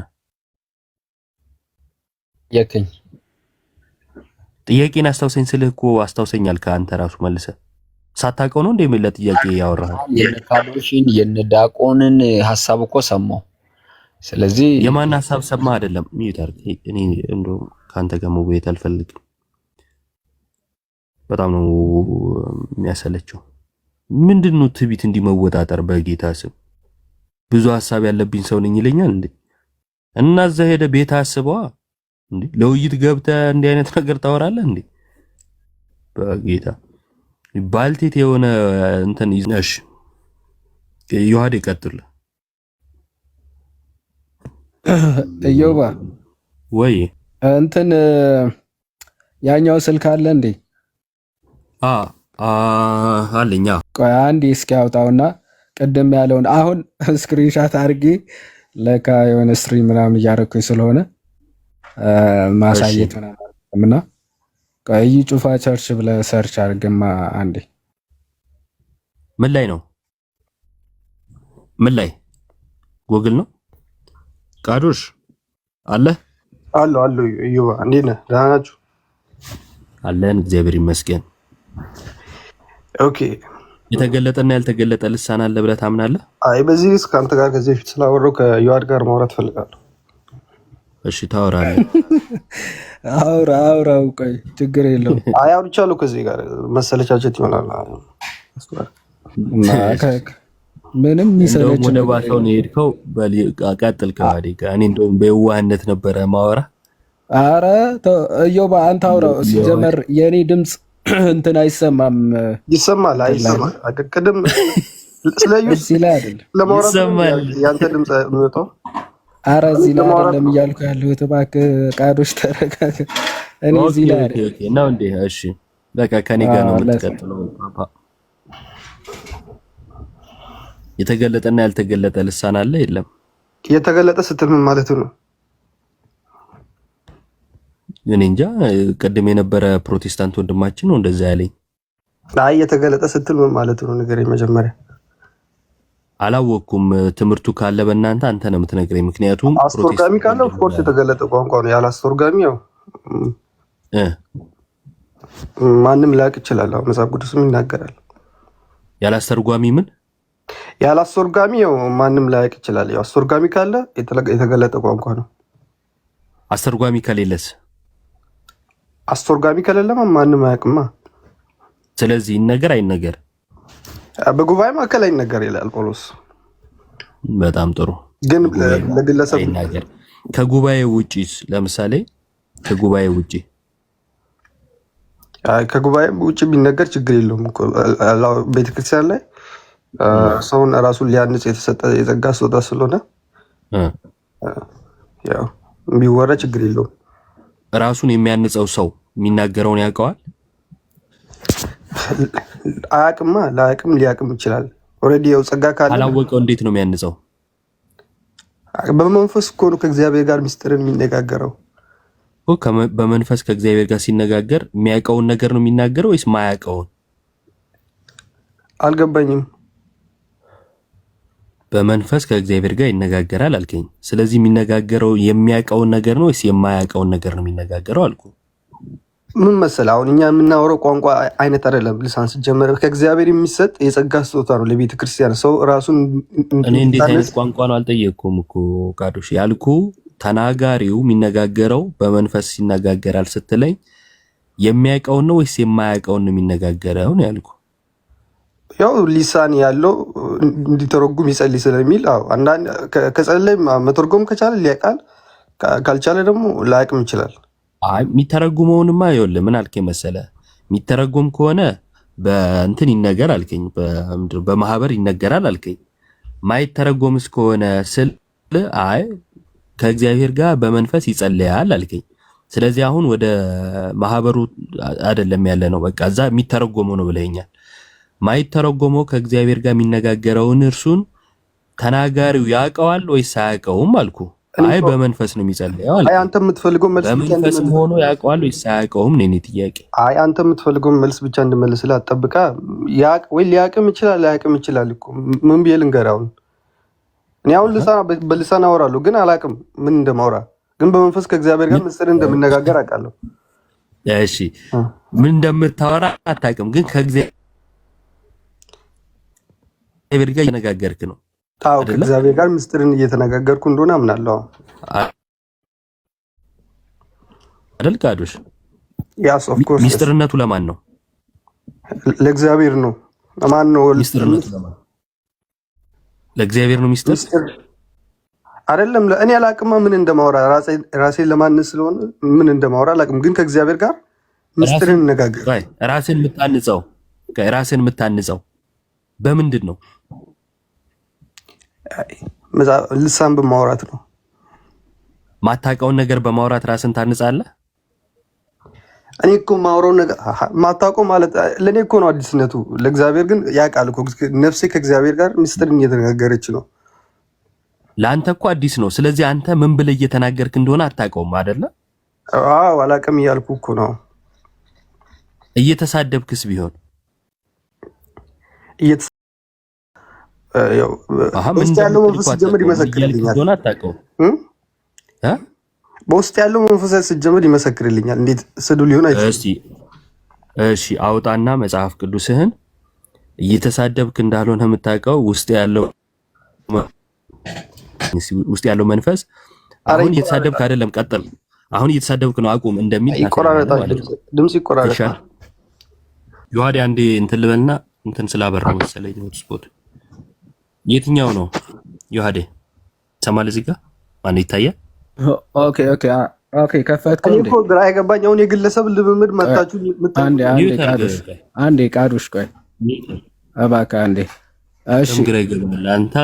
[SPEAKER 2] የከኝ
[SPEAKER 4] ጥያቄን አስታውሰኝ ስልህ እኮ አስታውሰኛል። ከአንተ ራሱ መልሰህ ሳታውቀው ነው እንደ የሚል ጥያቄ ያወራኸው።
[SPEAKER 2] የካዶሽን የነዳቆንን ሐሳብ እኮ ሰማው። ስለዚህ
[SPEAKER 4] የማን ሐሳብ ሰማ አይደለም ሚዩታር። እኔ እንደው ካንተ ጋር መወያየት አልፈልግም። በጣም ነው የሚያሰለቸው። ምንድነው ትቢት እንዲመወጣጠር በጌታ ስም ብዙ ሐሳብ ያለብኝ ሰው ነኝ ይለኛል እንዴ? እና እዛ ሄደ ቤት አስበዋ እንዴ? ለውይይት ገብተህ እንዲህ አይነት ነገር ታወራለህ እንዴ? በጌታ ባልቴት የሆነ እንትን ይዝነሽ ዮሐድ ይቀጥል።
[SPEAKER 1] እዮባ
[SPEAKER 4] ወይ
[SPEAKER 1] እንትን ያኛው ስልክ አለ እንዴ?
[SPEAKER 4] አለኛ።
[SPEAKER 1] ቆይ አንዴ እስኪ አውጣውና ቅድም ያለውን አሁን ስክሪንሻት አድርጌ ለካ የሆነ ስትሪም ምናምን እያደረኩኝ ስለሆነ ማሳየት ምናምን ቆይ ጩፋ ቸርች ብለህ ሰርች አድርግማ አንዴ።
[SPEAKER 4] ምን ላይ ነው? ምን ላይ ጎግል ነው? ቃዶሽ አለ
[SPEAKER 3] አሉ እዩባ እንዴት ነህ? ደህና ናችሁ?
[SPEAKER 4] አለን እግዚአብሔር ይመስገን።
[SPEAKER 3] ኦኬ
[SPEAKER 4] የተገለጠና ያልተገለጠ ልሳን አለ ብለህ ታምናለህ?
[SPEAKER 3] አይ በዚህ ከአንተ ጋር ከዚህ በፊት ስላወራሁ ከዮሐድ ጋር ማውራት ፈልጋለሁ።
[SPEAKER 4] እሺ ታወራለህ።
[SPEAKER 1] አውራው ቆይ ችግር የለውም።
[SPEAKER 3] አይ አውርቻለሁ ከዚህ ጋር መሰለቻቸት ይሆናል።
[SPEAKER 1] ምንም ይሰለች
[SPEAKER 4] ወደ ባታው ነው የሄድከው። ቀጥል ከዋዴ ጋር እኔ እንደውም በየዋህነት ነበረ ማወራ።
[SPEAKER 1] አረ እዮባ አንተ አውራው ሲጀመር የኔ ድምጽ እንትን አይሰማም።
[SPEAKER 3] ይሰማል አይሰማል? ቅድም ስለዩስ ለማውራት ያንተ ድምጽ የሚወጣው
[SPEAKER 1] አረ እዚህ ላይ አይደለም እያልኩ ያለሁት እባክህ ቃዶች ተረጋጋ። እኔ እዚህ ላይ
[SPEAKER 4] ነው እንዴ? እሺ በቃ ከኔ ጋር ነው የምትቀጥለው። የተገለጠና ያልተገለጠ ልሳን አለ የለም?
[SPEAKER 3] የተገለጠ ስትል ምን ማለት ነው?
[SPEAKER 4] እኔ እንጃ። ቀደም የነበረ ፕሮቴስታንት ወንድማችን ነው እንደዛ ያለኝ።
[SPEAKER 3] አይ የተገለጠ ስትል ምን ማለት ነው ንገረኝ መጀመሪያ።
[SPEAKER 4] አላወኩም። ትምህርቱ ካለ በእናንተ አንተ ነው የምትነግረኝ። ምክንያቱም
[SPEAKER 3] አስተርጓሚ ካለ ኦፍ ኮርስ የተገለጠ ቋንቋ ነው። ያለ አስተርጓሚ ያው ማንም ላቅ ይችላል። አሁን መጽሐፍ ቅዱስም ይናገራል።
[SPEAKER 4] ያለ አስተርጓሚ ምን?
[SPEAKER 3] ያለ አስተርጓሚ ያው ማንም ላቅ ይችላል። ያው አስተርጓሚ ካለ የተገለጠ ቋንቋ ነው።
[SPEAKER 4] አስተርጓሚ ከሌለስ?
[SPEAKER 3] አስተርጓሚ ከሌለማ ማንም አያውቅማ።
[SPEAKER 4] ስለዚህ ይነገር አይነገር?
[SPEAKER 3] በጉባኤ መካከል አይነገር ይላል ጳውሎስ።
[SPEAKER 4] በጣም ጥሩ።
[SPEAKER 3] ግን ለግለሰብ
[SPEAKER 4] አይነገር። ከጉባኤ ውጪስ? ለምሳሌ ከጉባኤ ውጪ
[SPEAKER 3] ከጉባኤ ውጪ ቢነገር ችግር የለውም እኮ ቤተክርስቲያን ላይ ሰውን ራሱን ሊያንጽ የተሰጠ የጸጋ ስጦታ ስለሆነ ያው ቢወራ ችግር የለውም።
[SPEAKER 4] ራሱን የሚያንጸው ሰው የሚናገረውን ያውቀዋል?
[SPEAKER 3] አያውቅማ። ለአያውቅም ሊያውቅም ይችላል። ኦልሬዲ ያው ጸጋ ካለ
[SPEAKER 4] አላወቀው እንዴት ነው የሚያንጸው?
[SPEAKER 3] በመንፈስ እኮ ነው ከእግዚአብሔር ጋር ምስጢርን የሚነጋገረው።
[SPEAKER 4] በመንፈስ ከእግዚአብሔር ጋር ሲነጋገር የሚያውቀውን ነገር ነው የሚናገረው ወይስ ማያውቀውን?
[SPEAKER 3] አልገባኝም።
[SPEAKER 4] በመንፈስ ከእግዚአብሔር ጋር ይነጋገራል አልከኝ። ስለዚህ የሚነጋገረው የሚያውቀውን ነገር ነው ወይስ የማያውቀውን ነገር ነው የሚነጋገረው አልኩ።
[SPEAKER 3] ምን መሰለህ አሁን እኛ የምናወራው ቋንቋ አይነት አይደለም። ልሳን ሲጀመር ከእግዚአብሔር የሚሰጥ የጸጋ ስጦታ ነው ለቤተ ክርስቲያን ሰው ራሱን።
[SPEAKER 4] እኔ እንዴት አይነት ቋንቋ ነው አልጠየቅኩም እኮ ቃዶሽ ያልኩ። ተናጋሪው የሚነጋገረው በመንፈስ ይነጋገራል ስትለኝ የሚያውቀውን ነው ወይስ የማያውቀውን ነው የሚነጋገረው ነው ያልኩ።
[SPEAKER 3] ያው ሊሳን ያለው እንዲተረጉም ይጸልይ ስለሚል አንዳንድ ከጸለይ መተርጎም ከቻለ ሊያውቃል፣ ካልቻለ ደግሞ ላያውቅም ይችላል።
[SPEAKER 4] አይ የሚተረጉመውንማ ይኸውልህ ምን አልከኝ መሰለህ፣ የሚተረጉም ከሆነ በእንትን ይነገር አልከኝ፣ በማህበር ይነገራል አልከኝ። ማይተረጎምስ ከሆነ ስል አይ ከእግዚአብሔር ጋር በመንፈስ ይጸልያል አልከኝ። ስለዚህ አሁን ወደ ማህበሩ አይደለም ያለ ነው፣ በቃ እዛ የሚተረጎመው ነው ብለኛል። ማይተረጎመው ከእግዚአብሔር ጋር የሚነጋገረውን እርሱን ተናጋሪው ያውቀዋል ወይስ አያውቀውም አልኩ። አይ በመንፈስ ነው የሚጸልየው አልኩ።
[SPEAKER 3] አይ አንተ የምትፈልገው መልስ ብቻ
[SPEAKER 4] በመንፈስ ሆኖ ያውቀዋል ወይስ አያውቀውም ነው የኔ ጥያቄ።
[SPEAKER 3] አይ አንተ የምትፈልገው መልስ ብቻ እንድመልስልህ አትጠብቃ። ያውቅ ወይ ሊያውቅም ይችላል ላያውቅም ይችላል እኮ። ምን ብዬ ልንገርህ? አሁን እኔ አሁን በልሳን አወራለሁ ግን አላውቅም ምን እንደማወራ፣ ግን በመንፈስ ከእግዚአብሔር ጋር ምስጢር እንደምነጋገር አውቃለሁ።
[SPEAKER 4] እሺ ምን እንደምታወራ አታውቅም፣ ግን ከእግዚአብሔር ጋር እየተነጋገርክ ነው።
[SPEAKER 3] አዎ ከእግዚአብሔር ጋር ምስጢርን እየተነጋገርኩ እንደሆነ አምናለሁ
[SPEAKER 4] አይደል ቃዶሽ?
[SPEAKER 3] ያስ ኦፍ ኮርስ።
[SPEAKER 4] ምስጢርነቱ ለማን ነው?
[SPEAKER 3] ለእግዚአብሔር ነው። ለማን ነው
[SPEAKER 4] ምስጢርነቱ? ለማን? ለእግዚአብሔር ነው ምስጢር
[SPEAKER 3] አይደለም። እኔ አላቅማ ምን እንደማወራ ራሴን ለማነጽ ስለሆነ ምን እንደማወራ አላቅም፣ ግን ከእግዚአብሔር ጋር ምስጢርን እንነጋገር።
[SPEAKER 4] ራስን የምታንጸው በምንድን ነው?
[SPEAKER 3] ልሳን በማውራት ነው።
[SPEAKER 4] ማታውቀውን ነገር በማውራት ራስን ታንጻለህ?
[SPEAKER 3] እኔ እኮ ማውራው ነገር ማታውቀው ማለት ለኔ እኮ ነው አዲስነቱ። ለእግዚአብሔር ግን ያውቃል እኮ። ነፍሴ ከእግዚአብሔር ጋር ምስጢርን እየተነጋገረች ነው።
[SPEAKER 4] ለአንተ እኮ አዲስ ነው። ስለዚህ አንተ ምን ብለህ እየተናገርክ እንደሆነ አታውቀውም አይደለ?
[SPEAKER 3] አዎ አላውቅም እያልኩ እኮ ነው።
[SPEAKER 4] እየተሳደብክስ ቢሆን
[SPEAKER 3] በውስጥ ያለው መንፈስ ሲጀምር ይመሰክርልኛል። በውስጥ ያለው መንፈስ ሲጀምር ይመሰክርልኛል። እንዴት ስዱ ሊሆን አይችልም?
[SPEAKER 4] እሺ አውጣና መጽሐፍ ቅዱስህን እየተሳደብክ እንዳልሆነ የምታውቀው ውስጥ ያለው መንፈስ አሁን እየተሳደብክ አይደለም፣ ቀጥል። አሁን እየተሳደብክ ነው፣ አቁም እንደሚል
[SPEAKER 3] ይቆራረጣል። ድምጽ ይቆራረጣል።
[SPEAKER 4] ዮሐዴ አንዴ እንትን ልበልና እንትን ስላበራው መሰለኝ ስፖት የትኛው ነው ዮሐዴ? ሰማል እዚህ ጋር ማን ይታያል?
[SPEAKER 1] ኦኬ ከፈትከው እንዴ?
[SPEAKER 3] እኮ ግራ የገባኝ አሁን የግለሰብ ልምምድ መጣችሁ።
[SPEAKER 1] አንዴ ቃዱሽ ቆይ እባክህ አንዴ። እሺ
[SPEAKER 4] ግራ ይገባል። አንተ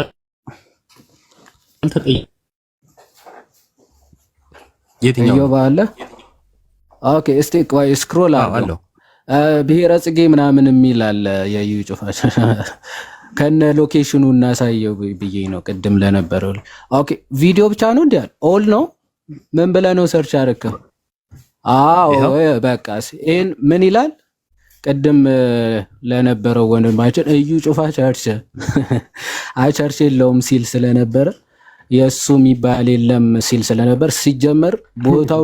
[SPEAKER 4] የትኛው
[SPEAKER 1] ባለ? ኦኬ እስቲ ቆይ ስክሮል አለው። ብሔረ ጽጌ ምናምን የሚል አለ። የዩ ጩፋ ከነ ሎኬሽኑ እናሳየው ብዬ ነው ቅድም ለነበረው። ኦኬ ቪዲዮ ብቻ ነው እንዴ? ኦል ነው ምን ብለህ ነው ሰርች አደረከው? አዎ በቃ ይሄን ምን ይላል? ቅድም ለነበረው ወንድማችን እዩ ጩፋ ቸርች አይ ቸርች የለውም ሲል ስለነበረ የሱ የሚባል የለም ሲል ስለነበር ሲጀመር ቦታው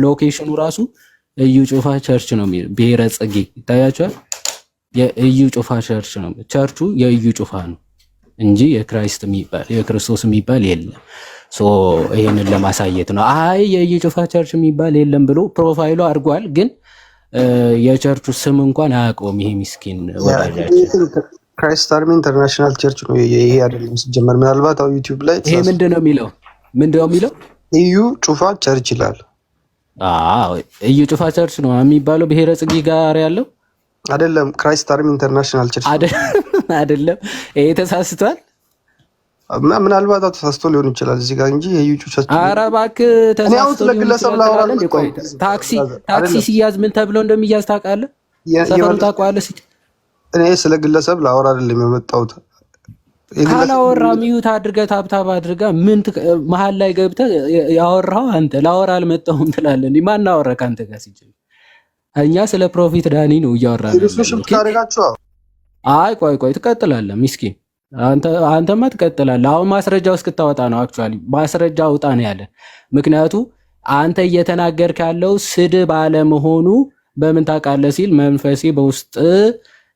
[SPEAKER 1] ሎኬሽኑ ራሱ እዩ ጩፋ ቸርች ነው የሚል ብሔረ ጽጌ ይታያችኋል። የእዩ ጩፋ ቸርች ነው። ቸርቹ የእዩ ጩፋ ነው እንጂ የክራይስት የሚባል የክርስቶስ የሚባል የለም። ሶ ይሄንን ለማሳየት ነው። አይ የእዩ ጩፋ ቸርች የሚባል የለም ብሎ ፕሮፋይሉ አድርጓል፣ ግን የቸርቹ ስም እንኳን አያውቀውም። ይሄ ምስኪን ወዳጃችን
[SPEAKER 3] ክራይስት አርሚ ኢንተርናሽናል ቸርች ነው። ይሄ አይደለም ሲጀመር። ምናልባት አው ዩቲዩብ ላይ
[SPEAKER 1] ይሄ ምንድነው የሚለው
[SPEAKER 3] እዩ ጩፋ ቸርች ይላል።
[SPEAKER 1] እዩ ጩፋ ቸርች ነው የሚባለው ብሔረ ጽጌ ጋር ያለው
[SPEAKER 3] አይደለም። ክራይስት አርሚ ኢንተርናሽናል ቸርች
[SPEAKER 1] አይደለም። ይሄ ተሳስቷል።
[SPEAKER 3] ምናልባት ተሳስቶ ሊሆን ይችላል እዚህ ጋር እንጂ የዩ ጩፋ ቸርች።
[SPEAKER 1] ኧረ እባክህ ተሳስቶ ለግለሰብ ላወራለን። ታክሲ ሲያዝ ምን ተብሎ እንደሚያዝ ታውቃለህ? ሰፈሩ ታውቀዋለህ?
[SPEAKER 3] እኔ ስለ ግለሰብ ላወራ አይደለም የመጣሁት።
[SPEAKER 1] ካላወራ ሚዩት አድርገህ ታብታብ አድርገህ ምን መሀል ላይ ገብተህ ያወራው አንተ ላወራ አልመጣሁም ትላለህ። እንዴ ማን አወራ ካንተ ጋር ሲጀምር? እኛ ስለ ፕሮፊት ዳኒ ነው እያወራን ያለው። አይ ቆይ ትቀጥላለህ። ምስኪን አንተማ ትቀጥላለህ። አሁን ማስረጃው እስክታወጣ ነው። አክቹአሊ ማስረጃ አውጣ ነው ያለ። ምክንያቱ አንተ እየተናገርክ ያለው ስድብ አለመሆኑ በምን ታውቃለህ ሲል መንፈሴ በውስጥ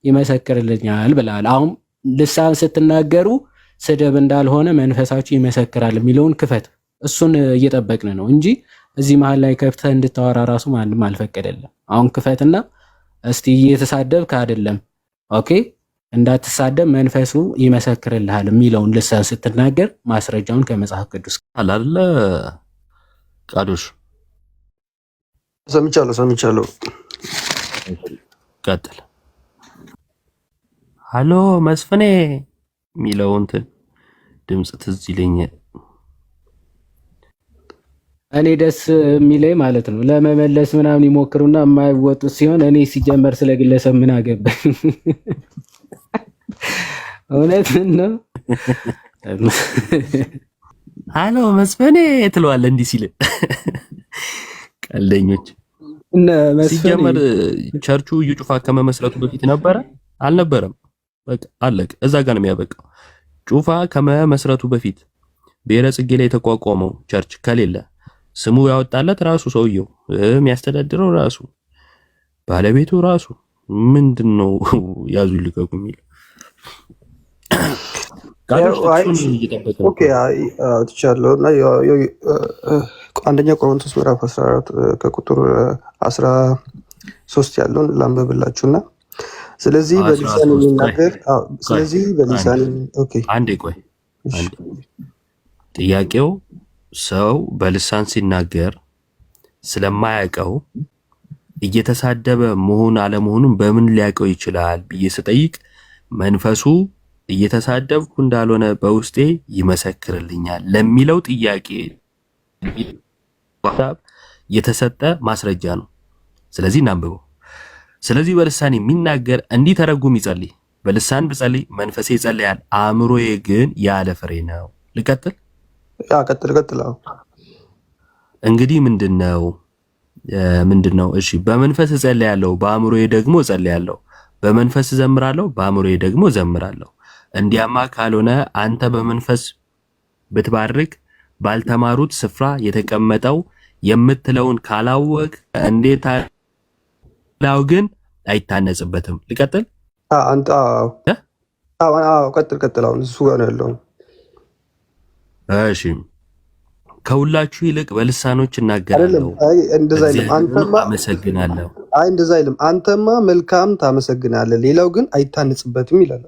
[SPEAKER 1] ይመሰክርልኛል ብለሃል። አሁን ልሳን ስትናገሩ ስድብ እንዳልሆነ መንፈሳችሁ ይመሰክራል የሚለውን ክፈት። እሱን እየጠበቅን ነው እንጂ እዚህ መሀል ላይ ከፍተህ እንድታወራ ራሱ ማንም አልፈቀደልም። አሁን ክፈትና እስቲ እየተሳደብክ አይደለም፣ ኦኬ እንዳትሳደብ መንፈሱ ይመሰክርልሃል የሚለውን ልሳን ስትናገር ማስረጃውን ከመጽሐፍ ቅዱስ
[SPEAKER 4] አላለ ቃዶሽ
[SPEAKER 3] ሰምቻለሁ።
[SPEAKER 4] ቀጥል። ሃሎ መስፍኔ የሚለው እንትን ድምጽ ትዝ ይለኛል።
[SPEAKER 1] እኔ ደስ የሚለኝ ማለት ነው ለመመለስ ምናምን ይሞክሩና የማይወጡት ሲሆን እኔ ሲጀመር ስለ ግለሰብ ምን አገባኝ? እውነት ነው።
[SPEAKER 4] ሃሎ መስፍኔ ትለዋለህ እንዲህ ሲል ቀልደኞች። ሲጀመር ቸርቹ እዩ ጩፋ ከመመስረቱ በፊት ነበረ አልነበረም? በቃ አለቀ። እዛ ጋር ነው የሚያበቃው። ጩፋ ከመመስረቱ በፊት ብሔረ ጽጌ ላይ የተቋቋመው ቸርች ከሌለ ስሙ ያወጣለት ራሱ ሰውየው የሚያስተዳድረው ራሱ ባለቤቱ ራሱ ምንድነው ያዙ ይልቀቁ የሚል
[SPEAKER 3] አንደኛ ቆሮንቶስ ምዕራፍ 14 ከቁጥር 13 ያለውን ላንብብላችሁና ስለዚህ በሊሳን የሚናገር
[SPEAKER 4] አንዴ ቆይ ጥያቄው ሰው በልሳን ሲናገር ስለማያውቀው እየተሳደበ መሆን አለመሆኑን በምን ሊያውቀው ይችላል ብዬ ስጠይቅ መንፈሱ እየተሳደብኩ እንዳልሆነ በውስጤ ይመሰክርልኛል ለሚለው ጥያቄ የተሰጠ ማስረጃ ነው። ስለዚህ እናንብበው። ስለዚህ በልሳን የሚናገር እንዲህ ተረጉም ይጸልይ። በልሳን ብጸልይ መንፈሴ ይጸልያል፣ አእምሮዬ ግን ያለ ፍሬ ነው። ልቀጥል?
[SPEAKER 3] ቀጥል።
[SPEAKER 4] እንግዲህ ምንድነው? እሺ በመንፈስ እጸልያለሁ፣ በአእምሮዬ ደግሞ እጸልያለሁ። በመንፈስ እዘምራለሁ፣ በአእምሮዬ ደግሞ እዘምራለሁ። እንዲያማ ካልሆነ አንተ በመንፈስ ብትባርክ ባልተማሩት ስፍራ የተቀመጠው የምትለውን ካላወቅ እንዴት ላው ግን አይታነጽበትም። ልቀጥል?
[SPEAKER 3] ቀጥል። አሁን እሱ ጋር ነው ያለው።
[SPEAKER 4] እሺ ከሁላችሁ ይልቅ በልሳኖች እናገራለሁ፣ አመሰግናለሁ።
[SPEAKER 3] እንደዛ አይልም። አንተማ መልካም ታመሰግናለህ፣ ሌላው ግን አይታነጽበትም ይላል።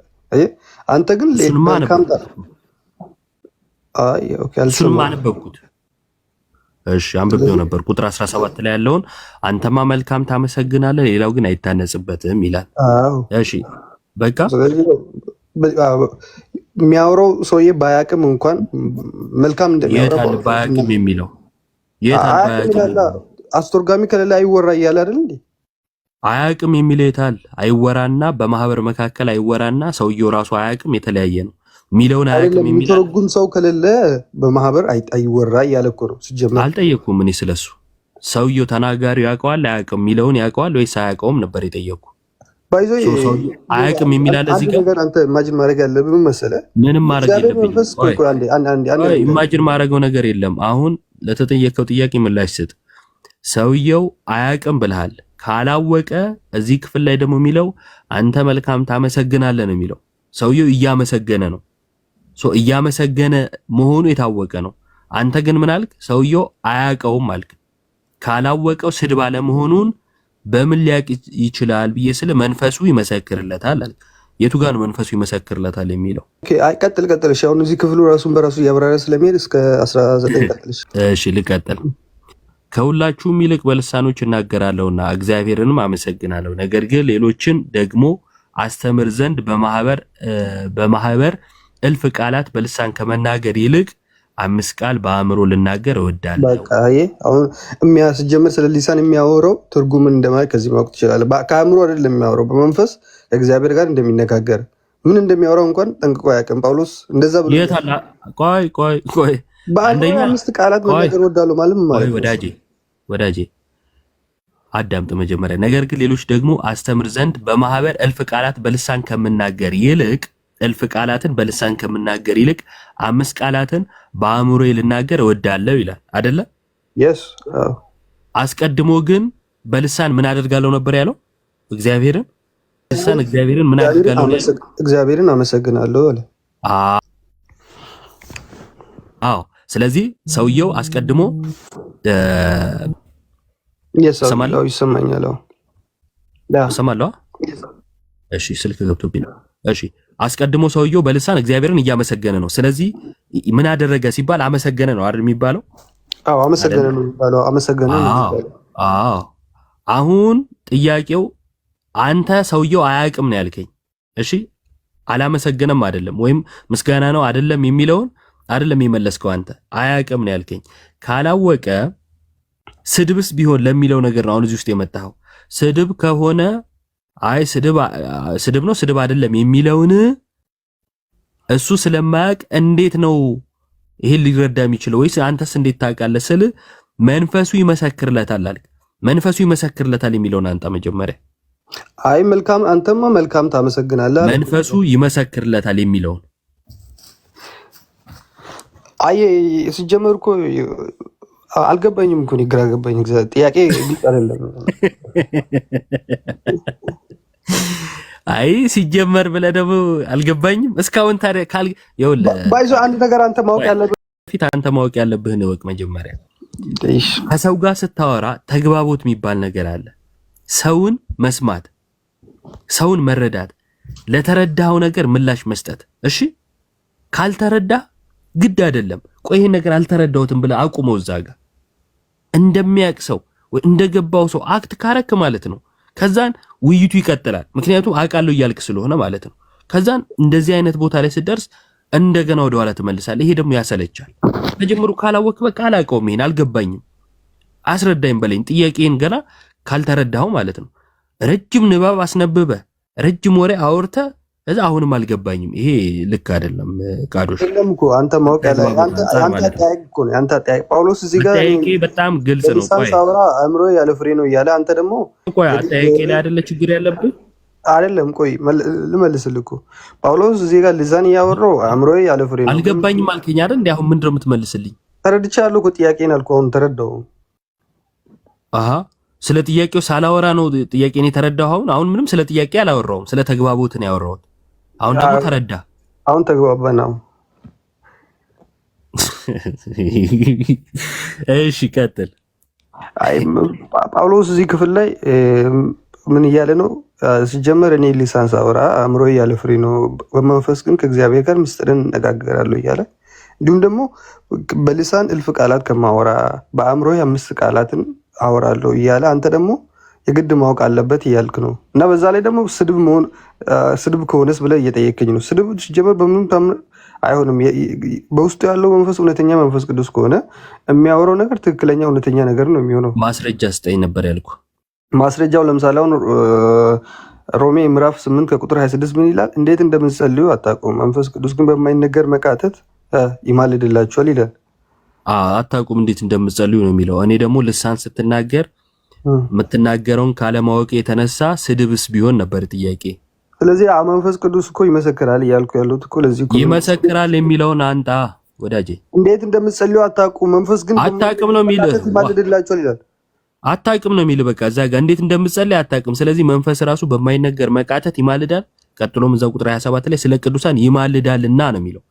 [SPEAKER 3] አንተ ግን መልካም
[SPEAKER 4] እሱንም አነበብኩት። እሺ አንብቤው ነበር። ቁጥር 17 ላይ ያለውን አንተማ መልካም ታመሰግናለህ፣ ሌላው ግን አይታነጽበትም ይላል። እሺ በቃ
[SPEAKER 3] የሚያወራው ሰውዬ ባያቅም እንኳን መልካም እንደሚያወራ
[SPEAKER 4] ባያቅም የሚለው
[SPEAKER 3] አስተርጓሚ ከሌላ አይወራ እያለ አይደል እንዴ?
[SPEAKER 4] አያቅም የሚለው የታል? አይወራና በማህበር መካከል አይወራና ሰውየው ራሱ አያቅም የተለያየ ነው ሚለውን አያቅም የሚለው
[SPEAKER 3] የሚተረጉም ሰው ከሌለ በማህበር አይወራ እያለ እኮ ነው ሲጀመር።
[SPEAKER 4] አልጠየኩም እኔ ስለሱ። ሰውየው ተናጋሪው ያውቀዋል አያቅም ሚለውን ያውቀዋል ወይስ አያውቀውም ነበር የጠየቁ።
[SPEAKER 3] ባይዞ
[SPEAKER 4] አያቅም የሚላል እዚህ ጋር
[SPEAKER 3] ነገር አንተ ኢማጂን ማድረግ ያለብህ መሰለህ።
[SPEAKER 4] ምንም ማድረግ የለብኝም። ኢማጂን ማድረገው ነገር የለም። አሁን ለተጠየቀው ጥያቄ ምላሽ ስጥ። ሰውየው አያቅም ብለሃል። ካላወቀ እዚህ ክፍል ላይ ደግሞ የሚለው አንተ መልካም ታመሰግናለህ ነው የሚለው። ሰውየው እያመሰገነ ነው። እያመሰገነ መሆኑ የታወቀ ነው። አንተ ግን ምን አልክ? ሰውየው አያቀውም አልክ። ካላወቀው ስድብ አለመሆኑን በምን ሊያቅ ይችላል ብዬ ስለ መንፈሱ ይመሰክርለታል አልክ። የቱ ጋር ነው መንፈሱ ይመሰክርለታል የሚለው?
[SPEAKER 3] ኦኬ አይ ቀጥል። እሺ አሁን እዚህ ክፍሉ ራሱን በራሱ እያብራራ ስለሚሄድ እስከ 19 ቀጥል።
[SPEAKER 4] እሺ ልቀጥል። ከሁላችሁም ይልቅ በልሳኖች እናገራለሁና እግዚአብሔርንም አመሰግናለሁ። ነገር ግን ሌሎችን ደግሞ አስተምር ዘንድ በማህበር እልፍ ቃላት በልሳን ከመናገር ይልቅ 5 ቃል በአእምሮ ልናገር እወዳለሁ።
[SPEAKER 3] በቃ አሁን ሲጀምር ስለ ሊሳን የሚያወራው ትርጉምን እንደማለት ከዚህ ማወቅ ትችላለህ። ከአእምሮ አይደለም የሚያወራው፣ በመንፈስ ከእግዚአብሔር ጋር እንደሚነጋገር ምን እንደሚያወራው እንኳን ጠንቅቆ አያውቅም ጳውሎስ። እንደዛ ብሎ
[SPEAKER 4] ቆይ
[SPEAKER 3] በአንደኛ 5 ቃላት መናገር እወዳለሁ ማለት ምን ማለት ነው? ወዳጄ
[SPEAKER 4] አዳምጥ መጀመሪያ። ነገር ግን ሌሎች ደግሞ አስተምር ዘንድ በማህበር እልፍ ቃላት በልሳን ከምናገር ይልቅ እልፍ ቃላትን በልሳን ከምናገር ይልቅ 5 ቃላትን በአእምሮዬ ልናገር እወዳለሁ ይላል አይደለ? አስቀድሞ ግን በልሳን ምን አደርጋለሁ ነበር ያለው? እግዚአብሔርን ምን አደርጋለሁ?
[SPEAKER 3] እግዚአብሔርን አመሰግናለሁ አለ።
[SPEAKER 4] አዎ። ስለዚህ ሰውየው አስቀድሞ
[SPEAKER 3] ይሰማኛል።
[SPEAKER 4] ሰማለሁ። እሺ ስልክ ገብቶብኝ ነው። እሺ አስቀድሞ ሰውየው በልሳን እግዚአብሔርን እያመሰገነ ነው። ስለዚህ ምን አደረገ ሲባል አመሰገነ ነው አይደል የሚባለው?
[SPEAKER 3] አዎ አመሰገነ ነው የሚባለው። አመሰገነ ነው የሚባለው።
[SPEAKER 4] አዎ። አሁን ጥያቄው አንተ ሰውየው አያውቅም ነው ያልከኝ። እሺ አላመሰገነም አይደለም ወይም ምስጋና ነው አይደለም የሚለውን አይደለም የመለስከው አንተ። አያውቅም ነው ያልከኝ። ካላወቀ ስድብስ ቢሆን ለሚለው ነገር ነው አሁን እዚህ ውስጥ የመጣው። ስድብ ከሆነ አይ ስድብ ነው ስድብ አይደለም የሚለውን እሱ ስለማያውቅ እንዴት ነው ይሄን ሊረዳ የሚችለው? ወይስ አንተስ እንዴት ታውቃለህ ስል መንፈሱ ይመሰክርለታል አልክ። መንፈሱ ይመሰክርለታል የሚለውን አንተ መጀመሪያ
[SPEAKER 3] አይ መልካም አንተማ መልካም ታመሰግናለህ።
[SPEAKER 4] መንፈሱ ይመሰክርለታል የሚለውን
[SPEAKER 3] አይ ሲጀመር እኮ አልገባኝም እኮ ግራ ገባኝ። ጥያቄ ግልጽ አይደለም።
[SPEAKER 4] አይ ሲጀመር ብለህ ደግሞ አልገባኝም እስካሁን። ታዲያ ይኸውልህ
[SPEAKER 3] ባይዞ አንድ ነገር አንተ
[SPEAKER 4] ማወቅ ያለብህን እወቅ መጀመሪያ። ከሰው ጋር ስታወራ ተግባቦት የሚባል ነገር አለ። ሰውን መስማት፣ ሰውን መረዳት፣ ለተረዳኸው ነገር ምላሽ መስጠት። እሺ ካልተረዳህ ግድ አይደለም ቆይ ይሄን ነገር አልተረዳሁትም ብለህ አቁመው እዛ ጋር እንደሚያውቅ ሰው እንደገባው ሰው አክት ካረክ ማለት ነው። ከዛን ውይይቱ ይቀጥላል። ምክንያቱም አውቃለሁ እያልክ ስለሆነ ማለት ነው። ከዛን እንደዚህ አይነት ቦታ ላይ ስትደርስ እንደገና ወደ ኋላ ትመልሳለህ። ይሄ ደግሞ ያሰለቻል። መጀመሩ ካላወቅ በቃ አላውቀውም፣ ይሄን አልገባኝም፣ አስረዳኝ በለኝ። ጥያቄን ገና ካልተረዳኸው ማለት ነው። ረጅም ንባብ አስነብበህ ረጅም ወሬ አውርተህ እዛ አሁንም አልገባኝም። ይሄ ልክ አይደለም። ቃዶሽ
[SPEAKER 3] አይደለም እኮ አንተ ማወቅ ያለ አንተ ጠያቂ እኮ ነው። አንተ ጠያቂ ጳውሎስ እዚህ ጋር
[SPEAKER 4] ጠያቂ በጣም ግልጽ ነው። ቆይ
[SPEAKER 3] ሳውራ አእምሮ ያለ ፍሬ ነው እያለ አንተ ደግሞ
[SPEAKER 4] ቆይ ጠያቂ ላይ አይደለ ችግር ያለብህ
[SPEAKER 3] አይደለም። ቆይ ልመልስልህ እኮ ጳውሎስ እዚህ ጋር ልሳን እያወራው አእምሮ ያለ ፍሬ ነው።
[SPEAKER 4] አልገባኝም አልከኝ አይደል? እንዴ አሁን ምንድነው የምትመልስልኝ?
[SPEAKER 3] ተረድቻለሁ እኮ ጥያቄን አልኩህ። አሁን ተረዳው።
[SPEAKER 4] ስለ ጥያቄው ሳላወራ ነው ጥያቄን የተረዳው። አሁን ምንም ስለ ጥያቄ አላወራውም፣ ስለ ተግባቦት ነው ያወራሁት። አሁን ደግሞ ተረዳ።
[SPEAKER 3] አሁን ተግባባን።
[SPEAKER 4] እሺ ቀጥል።
[SPEAKER 3] አይ ጳውሎስ እዚህ ክፍል ላይ ምን እያለ ነው? ሲጀመር እኔ ሊሳን ሳወራ አእምሮ ያለ ፍሬ ነው፣ በመንፈስ ግን ከእግዚአብሔር ጋር ምስጢርን እነጋገራለሁ እያለ እንዲሁም ደግሞ በሊሳን እልፍ ቃላት ከማወራ በአእምሮ 5 ቃላትን አወራለሁ እያለ አንተ ደግሞ የግድ ማወቅ አለበት እያልክ ነው። እና በዛ ላይ ደግሞ ስድብ ከሆነስ ብለህ እየጠየከኝ ነው። ስድብ ሲጀመር በምንም ታምር አይሆንም። በውስጡ ያለው መንፈስ እውነተኛ መንፈስ ቅዱስ ከሆነ የሚያወራው ነገር ትክክለኛ እውነተኛ ነገር ነው የሚሆነው።
[SPEAKER 4] ማስረጃ ስጠኝ ነበር ያልኩ።
[SPEAKER 3] ማስረጃው ለምሳሌ አሁን ሮሜ ምዕራፍ 8 ከቁጥር 26 ምን ይላል? እንዴት እንደምትጸልዩ አታውቁም፣ መንፈስ ቅዱስ ግን በማይነገር መቃተት ይማልድላችኋል ይላል።
[SPEAKER 4] አታውቁም እንዴት እንደምትጸልዩ ነው የሚለው። እኔ ደግሞ ልሳን ስትናገር የምትናገረውን ካለማወቅ የተነሳ ስድብስ ቢሆን ነበር ጥያቄ። ስለዚህ
[SPEAKER 3] መንፈስ ቅዱስ እኮ ይመሰክራል እያልኩ ያሉት እኮ ለዚህ እኮ
[SPEAKER 4] ይመሰክራል የሚለውን አንጣ ወዳጄ።
[SPEAKER 3] እንዴት እንደምትጸልዩ አታውቁም፣ መንፈስ ግን
[SPEAKER 4] አታውቅም ነው የሚልህ፣
[SPEAKER 3] ይማልድላችኋል ይላል።
[SPEAKER 4] አታውቅም ነው የሚልህ። በቃ እዛ ጋር እንዴት እንደምትጸልይ አታውቅም። ስለዚህ መንፈስ ራሱ በማይነገር መቃተት ይማልዳል። ቀጥሎም እዛው ቁጥር 27 ላይ ስለ ቅዱሳን ይማልዳልና ነው የሚለው።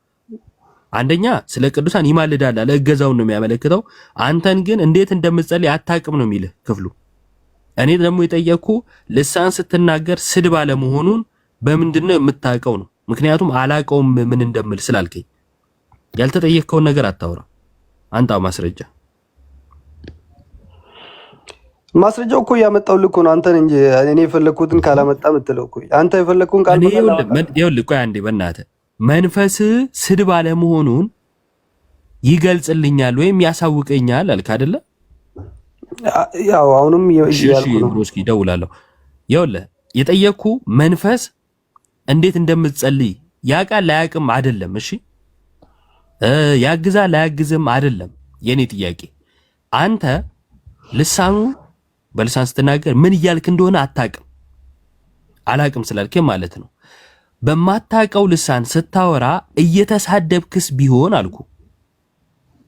[SPEAKER 4] አንደኛ ስለ ቅዱሳን ይማልዳል አለ፣ እገዛውን ነው የሚያመለክተው። አንተን ግን እንዴት እንደምትጸልይ አታውቅም ነው የሚልህ ክፍሉ። እኔ ደግሞ የጠየቅኩ ልሳን ስትናገር ስድብ አለመሆኑን በምንድነው የምታውቀው ነው። ምክንያቱም አላውቀውም ምን እንደምል ስላልከኝ። ያልተጠየቅከውን ነገር አታውራ። አንጣ ማስረጃ።
[SPEAKER 3] ማስረጃው እኮ ያመጣውልህ እኮ ነው አንተን እንጂ እኔ የፈለኩትን ካላመጣ ምትለው እኮ አንተ የፈለኩን ቃል
[SPEAKER 4] ይኸውልህ፣ ቆይ አንዴ በእናትህ መንፈስ ስድብ አለመሆኑን ይገልጽልኛል ወይም ያሳውቀኛል አልክ አይደለ?
[SPEAKER 3] ያው አሁንም ይያልኩ ነው።
[SPEAKER 4] እስኪ ደውላለሁ። ይኸውልህ የጠየቅኩ መንፈስ እንዴት እንደምትጸልይ ያውቃል ላያውቅም አይደለም። እሺ ያግዛል ላያግዝም አይደለም የኔ ጥያቄ። አንተ ልሳኑ በልሳን ስትናገር ምን እያልክ እንደሆነ አታውቅም። አላውቅም ስላልክ ማለት ነው። በማታውቀው ልሳን ስታወራ እየተሳደብክስ ቢሆን አልኩ።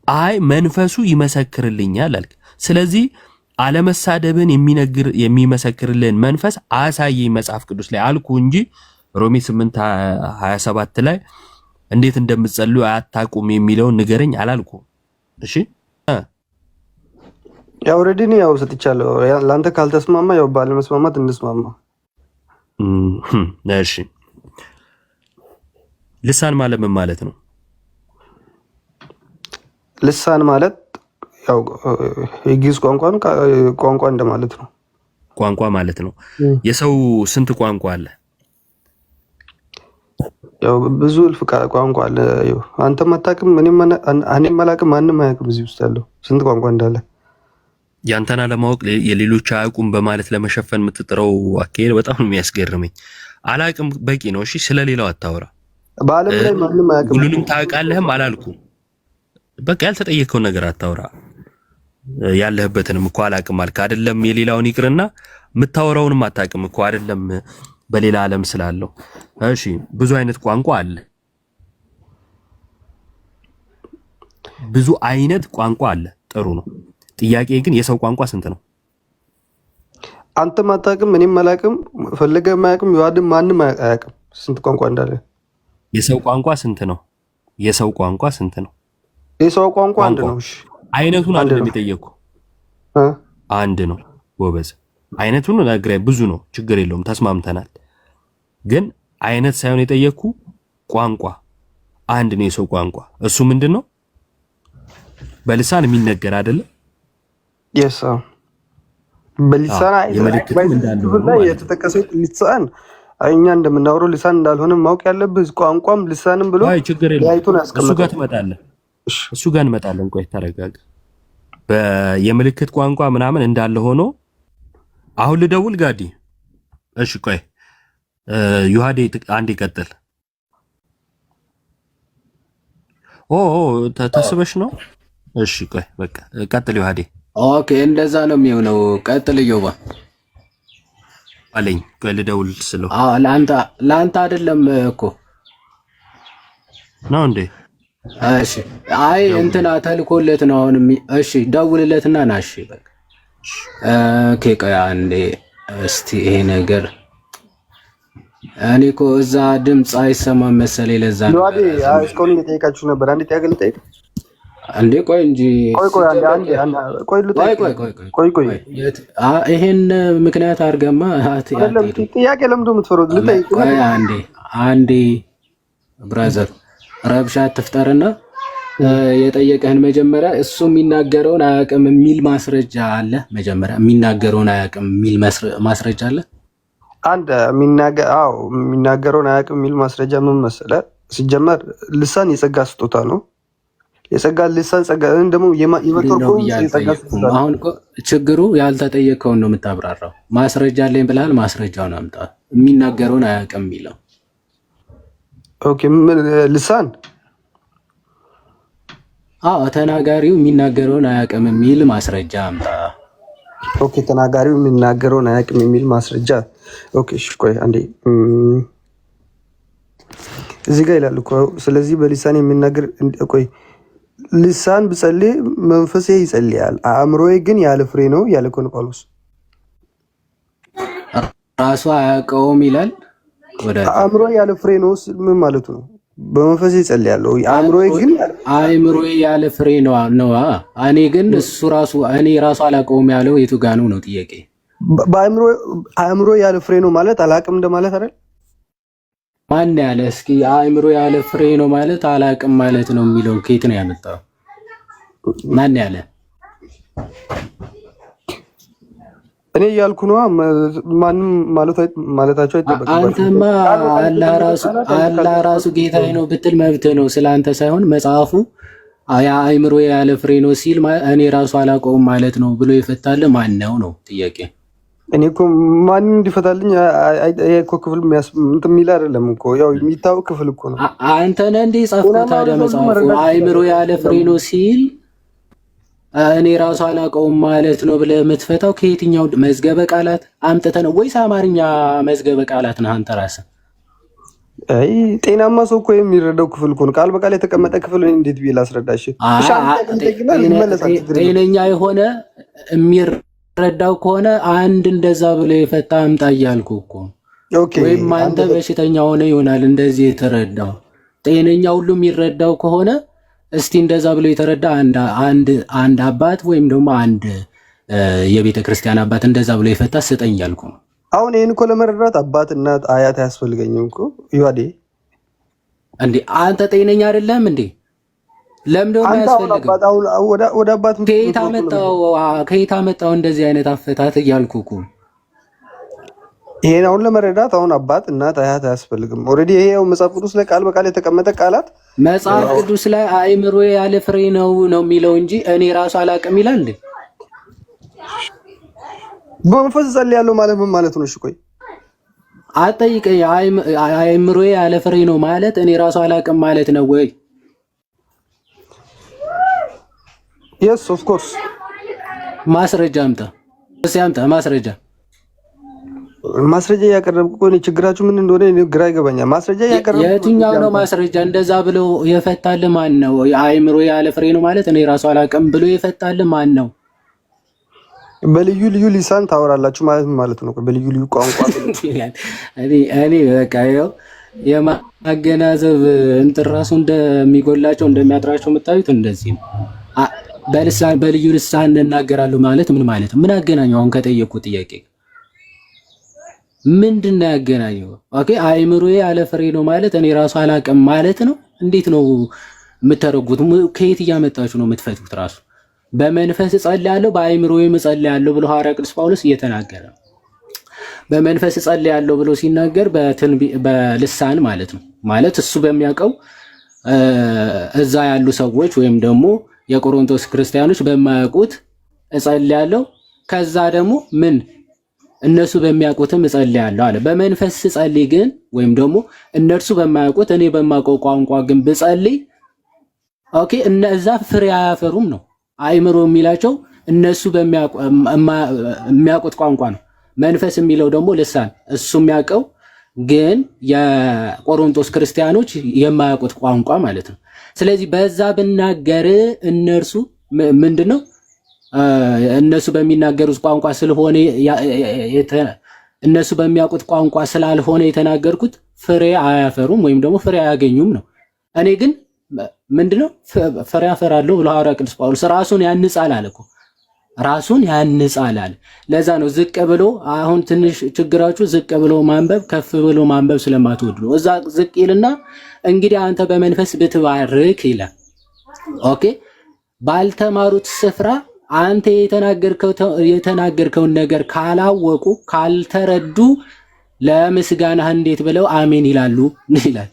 [SPEAKER 4] አይ መንፈሱ ይመሰክርልኛል አልክ። ስለዚህ አለመሳደብን የሚመሰክርልን መንፈስ አሳየኝ መጽሐፍ ቅዱስ ላይ አልኩ እንጂ ሮሜ 8:27 ላይ እንዴት እንደምትጸልዩ አታውቁም የሚለውን ንገረኝ አላልኩ። እሺ
[SPEAKER 3] ያው ኦሬዲ ነው ያው ሰጥቻለሁ። ላንተ ካልተስማማ ያው ባለመስማማት እንስማማ።
[SPEAKER 4] እሺ ልሳን ማለት ምን ማለት ነው?
[SPEAKER 3] ልሳን ማለት ያው የግዕዝ ቋንቋ እንደማለት ነው።
[SPEAKER 4] ቋንቋ ማለት ነው። የሰው ስንት ቋንቋ አለ?
[SPEAKER 3] ያው ብዙ እልፍ ቋንቋ አለ። ያው አንተም አታውቅም፣ እኔም አላውቅም፣ ማንም አያውቅም እዚህ ውስጥ ያለው ስንት ቋንቋ እንዳለ።
[SPEAKER 4] ያንተና ለማወቅ የሌሎች አያውቁም በማለት ለመሸፈን የምትጥረው አካሄድ በጣም ነው የሚያስገርመኝ። አላውቅም በቂ ነው። እሺ ስለሌላው አታወራ።
[SPEAKER 3] በዓለም ላይ ማንም አያውቅም።
[SPEAKER 4] ሁሉንም ታውቃለህም አላልኩም። በቃ ያልተጠየቀውን ነገር አታወራ። ያለህበትንም እኮ አላውቅም አልክ አይደለም። የሌላውን ይቅርና የምታወራውንም አታውቅም እኮ አይደለም። በሌላ ዓለም ስላለው እሺ፣ ብዙ አይነት ቋንቋ አለ። ብዙ አይነት ቋንቋ አለ። ጥሩ ነው። ጥያቄ ግን የሰው ቋንቋ ስንት ነው?
[SPEAKER 3] አንተም አታውቅም፣ እኔም አላውቅም፣ ፈለገም አያውቅም፣ ይዋድም ማንም አያውቅም ስንት ቋንቋ እንዳለ።
[SPEAKER 4] የሰው ቋንቋ ስንት ነው? የሰው ቋንቋ ስንት ነው?
[SPEAKER 3] የሰው ቋንቋ አንድ ነው። እሺ
[SPEAKER 4] አይነቱን አንድ ነው የሚጠየቁ። አንድ ነው ጎበዝ። አይነቱን ነግሬህ ብዙ ነው፣ ችግር የለውም ተስማምተናል። ግን አይነት ሳይሆን የጠየቅኩ ቋንቋ አንድ ነው። የሰው ቋንቋ እሱ ምንድን ነው? በልሳን የሚነገር አይደለ?
[SPEAKER 3] የሳ በልሳን የተጠቀሰው ልሳን እኛ እንደምናወራው ልሳን እንዳልሆነ ማወቅ ያለብህ ቋንቋም ልሳንም ብሎ ያይቱን ያስቀምጣል።
[SPEAKER 4] እሱ ጋር ትመጣለህ። እሱ ጋር እንመጣለን። ቆይ ተረጋጋ። የምልክት ቋንቋ ምናምን እንዳለ ሆኖ አሁን ልደውል ጋዲ። እሺ ቆይ ዮሐዴ አንድ ይቀጥል። ተስበሽ ነው? እሺ ቆይ በቃ ቀጥል ዮሐዴ።
[SPEAKER 1] ኦኬ እንደዛ ነው የሚሆነው። ቀጥል ዮባ
[SPEAKER 4] አለኝ። ቆይ ልደውል ስለው
[SPEAKER 1] ለአንተ አይደለም እኮ
[SPEAKER 4] ነው እንዴ?
[SPEAKER 1] እሺ አይ እንትና ተልኮለት ነው አሁን። እሺ ደውልለትና ና። እሺ በቃ ኦኬ ቆይ አንዴ እስቲ ይሄ ነገር እኔ እኮ እዛ ድምፅ አይሰማም መሰለኝ። ለዛ ነው
[SPEAKER 3] ዮሐዴ እስካሁን እየጠየቃችሁ ነበር። አንዴ ያገል ጠይቅ
[SPEAKER 1] እንዴ። ቆይ እንጂ ቆይ ይሄን ምክንያት አድርገማ
[SPEAKER 3] ጥያቄ ለምዶ የምትፈሩት ልጠይቅ።
[SPEAKER 1] አንዴ ብራዘር ረብሻ ትፍጠርና የጠየቀህን መጀመሪያ እሱ የሚናገረውን አያውቅም የሚል ማስረጃ አለ። መጀመሪያ የሚናገረውን አያውቅም የሚል ማስረጃ አለ።
[SPEAKER 3] አንድ የሚናገረውን አያውቅም የሚል ማስረጃ ምን መሰለህ? ሲጀመር ልሳን የጸጋ ስጦታ ነው። የጸጋ ልሳን ጸጋ ደግሞ የመተርጎም የጸጋ ስጦታ።
[SPEAKER 1] አሁን እኮ ችግሩ ያልተጠየቀውን ነው የምታብራራው። ማስረጃ አለኝ ብለሃል፣ ማስረጃውን አምጣ። የሚናገረውን አያውቅም የሚለው
[SPEAKER 3] ኦኬ፣ ልሳን
[SPEAKER 1] ተናጋሪው የሚናገረውን አያውቅም የሚል ማስረጃ አምጣ።
[SPEAKER 3] ኦኬ፣ ተናጋሪው የሚናገረውን አያውቅም የሚል ማስረጃ። ኦኬ፣ እሺ፣ ቆይ አንዴ እዚህ ጋር ይላል እኮ። ስለዚህ በልሳን የሚናገር ቆይ፣ ልሳን ብጸልይ መንፈሴ ይጸልያል፣ አእምሮዬ ግን ያለ ፍሬ ነው ያለ እኮ ነው ጳውሎስ።
[SPEAKER 1] ራሱ አያውቀውም ይላል።
[SPEAKER 3] አእምሮ ያለ ፍሬ ነው ምን ማለቱ ነው? በመንፈሴ ይጸልያለሁ፣ አእምሮዬ ግን
[SPEAKER 1] ያለ ፍሬ ነው። እኔ ግን እኔ ራሱ አላውቀውም ያለው የቱ ጋ ነው ጥያቄ።
[SPEAKER 3] አእምሮ ያለ ፍሬ ነው ማለት አላውቅም እንደማለት አይደል?
[SPEAKER 1] ማን ያለ? እስኪ አእምሮ ያለ ፍሬ ነው ማለት አላውቅም ማለት ነው የሚለው ከየት ነው ያመጣው? ማን ያለ?
[SPEAKER 3] እኔ እያልኩ ነው። ማንም ማለታቸው አይጠበቅም።
[SPEAKER 1] አንተማ አላህ ራሱ ጌታዬ ነው ብትል መብት ነው። ስለአንተ ሳይሆን መጽሐፉ አእምሮ ያለ ፍሬ ነው ሲል እኔ ራሱ አላውቀውም ማለት ነው ብሎ የፈታል ማን ነው ጥያቄ።
[SPEAKER 3] እኔ እኮ ማንም እንዲፈታልኝ እኮ ክፍል እንትን የሚል አይደለም እኮ ያው የሚታወቅ ክፍል እኮ ነው።
[SPEAKER 1] አንተ ነህ እንደ ጻፍከው ታዲያ መጽሐፉ አእምሮ ያለ ፍሬ ነው ሲል እኔ ራሱ አላውቀውም ማለት ነው ብለህ የምትፈታው ከየትኛው መዝገበ ቃላት አምጥተህ ነው ወይስ አማርኛ መዝገበ ቃላት ነህ አንተ ራስህ?
[SPEAKER 3] አይ ጤናማ ሰው እኮ የሚረዳው ክፍል እኮ ነው። ቃል በቃል የተቀመጠ ክፍል እንዴት ብዬ ላስረዳሽ? ጤነኛ
[SPEAKER 1] የሆነ የሚረዳው ከሆነ አንድ እንደዛ ብለህ የፈታ አምጣ እያልኩ እኮ። ወይም አንተ በሽተኛ ሆነ ይሆናል እንደዚህ የተረዳው። ጤነኛ ሁሉ የሚረዳው ከሆነ እስቲ እንደዛ ብሎ የተረዳ አንድ አባት ወይም ደግሞ አንድ የቤተ ክርስቲያን አባት እንደዛ ብሎ የፈታ ስጠኝ ያልኩ ነው።
[SPEAKER 3] አሁን ይሄን እኮ ለመረዳት አባት እናት አያት አያስፈልገኝም እኮ ይዋዴ።
[SPEAKER 1] እንዴ አንተ ጤነኛ አይደለም እንዴ? ለምን ነው የሚያስፈልገው?
[SPEAKER 3] ወደ አባት
[SPEAKER 1] ከየት አመጣው እንደዚህ አይነት አፈታት እያልኩ እኮ።
[SPEAKER 3] ይሄን አሁን ለመረዳት አሁን አባት እናት አያት አያስፈልግም። ኦልሬዲ ይሄው መጽሐፍ ቅዱስ ላይ ቃል በቃል የተቀመጠ ቃላት
[SPEAKER 1] መጽሐፍ ቅዱስ ላይ አእምሮ ያለ ፍሬ ነው የሚለው እንጂ እኔ ራሱ አላውቅም ይላል እንዴ?
[SPEAKER 3] በመንፈስ ጸልያለሁ ማለት ምን ማለት ነው? እሺ ቆይ
[SPEAKER 1] አጠይቀኝ። አእምሮ ያለ ፍሬ ነው ማለት እኔ ራሱ አላውቅም ማለት ነው ወይ?
[SPEAKER 3] yes of course።
[SPEAKER 1] ማስረጃ አምጣ።
[SPEAKER 3] ማስረጃ ያቀረብኩ እኔ ችግራችሁ ምን እንደሆነ ግራ ይገባኛል። ማስረጃ ያቀረብኩ
[SPEAKER 1] የትኛው ነው ማስረጃ? እንደዛ ብሎ የፈታል ማን ነው? አእምሮ ያለ ፍሬ ነው ማለት እኔ ራሱ አላውቅም ብሎ የፈታል ማን ነው?
[SPEAKER 3] በልዩ ልዩ ሊሳን ታወራላችሁ ማለት ነው። በልዩ ልዩ ቋንቋ
[SPEAKER 1] እኔ በቃ ይኸው የማገናዘብ እንትን ራሱ እንደሚጎላቸው እንደሚያጥራቸው የምታዩት እንደዚህ ነው። በልዩ ልሳን እናገራለሁ ማለት ምን ማለት ነው? ምን አገናኘው? አሁን ከጠየቁ ጥያቄ ምንድን ነው ያገናኘው? ኦኬ አእምሮዬ ያለ ፍሬ ነው ማለት እኔ ራሱ አላውቅም ማለት ነው። እንዴት ነው የምተረጉት? ከየት እያመጣችሁ ነው የምትፈቱት? ራሱ በመንፈስ እጸልያለሁ በአእምሮዬም እጸልያለሁ ብሎ ሐዋርያ ቅዱስ ጳውሎስ እየተናገረ ነው። በመንፈስ እጸልያለሁ ብሎ ሲናገር በልሳን ማለት ነው። ማለት እሱ በሚያውቀው እዛ ያሉ ሰዎች ወይም ደግሞ የቆሮንቶስ ክርስቲያኖች በማያውቁት እጸልያለሁ፣ ከዛ ደግሞ ምን እነሱ በሚያውቁትም እጸልያለሁ አለ። በመንፈስ ስጸልይ ግን ወይም ደግሞ እነርሱ በማያውቁት እኔ በማውቀው ቋንቋ ግን ብጸልይ ኦኬ እነዛ ፍሬ አያፈሩም ነው። አእምሮ የሚላቸው እነሱ በሚያውቁት ቋንቋ ነው። መንፈስ የሚለው ደግሞ ልሳን እሱ የሚያውቀው ግን የቆሮንቶስ ክርስቲያኖች የማያውቁት ቋንቋ ማለት ነው። ስለዚህ በዛ ብናገር እነርሱ ምንድነው እነሱ በሚናገሩት ቋንቋ ስለሆነ እነሱ በሚያውቁት ቋንቋ ስላልሆነ የተናገርኩት ፍሬ አያፈሩም ወይም ደግሞ ፍሬ አያገኙም ነው። እኔ ግን ምንድነው ፍሬ አፈራለሁ ብሎ ሐዋርያ ቅዱስ ጳውሎስ ራሱን ያንጻል አለ እኮ ራሱን ያንጻል አለ። ለዛ ነው ዝቅ ብሎ አሁን ትንሽ ችግራችሁ ዝቅ ብሎ ማንበብ ከፍ ብሎ ማንበብ ስለማትወዱ ነው። እዛ ዝቅ ይልና እንግዲህ አንተ በመንፈስ ብትባርክ ይላል። ኦኬ ባልተማሩት ስፍራ አንተ የተናገርከውን ነገር ካላወቁ ካልተረዱ ለምስጋናህ እንዴት ብለው አሜን ይላሉ ይላል።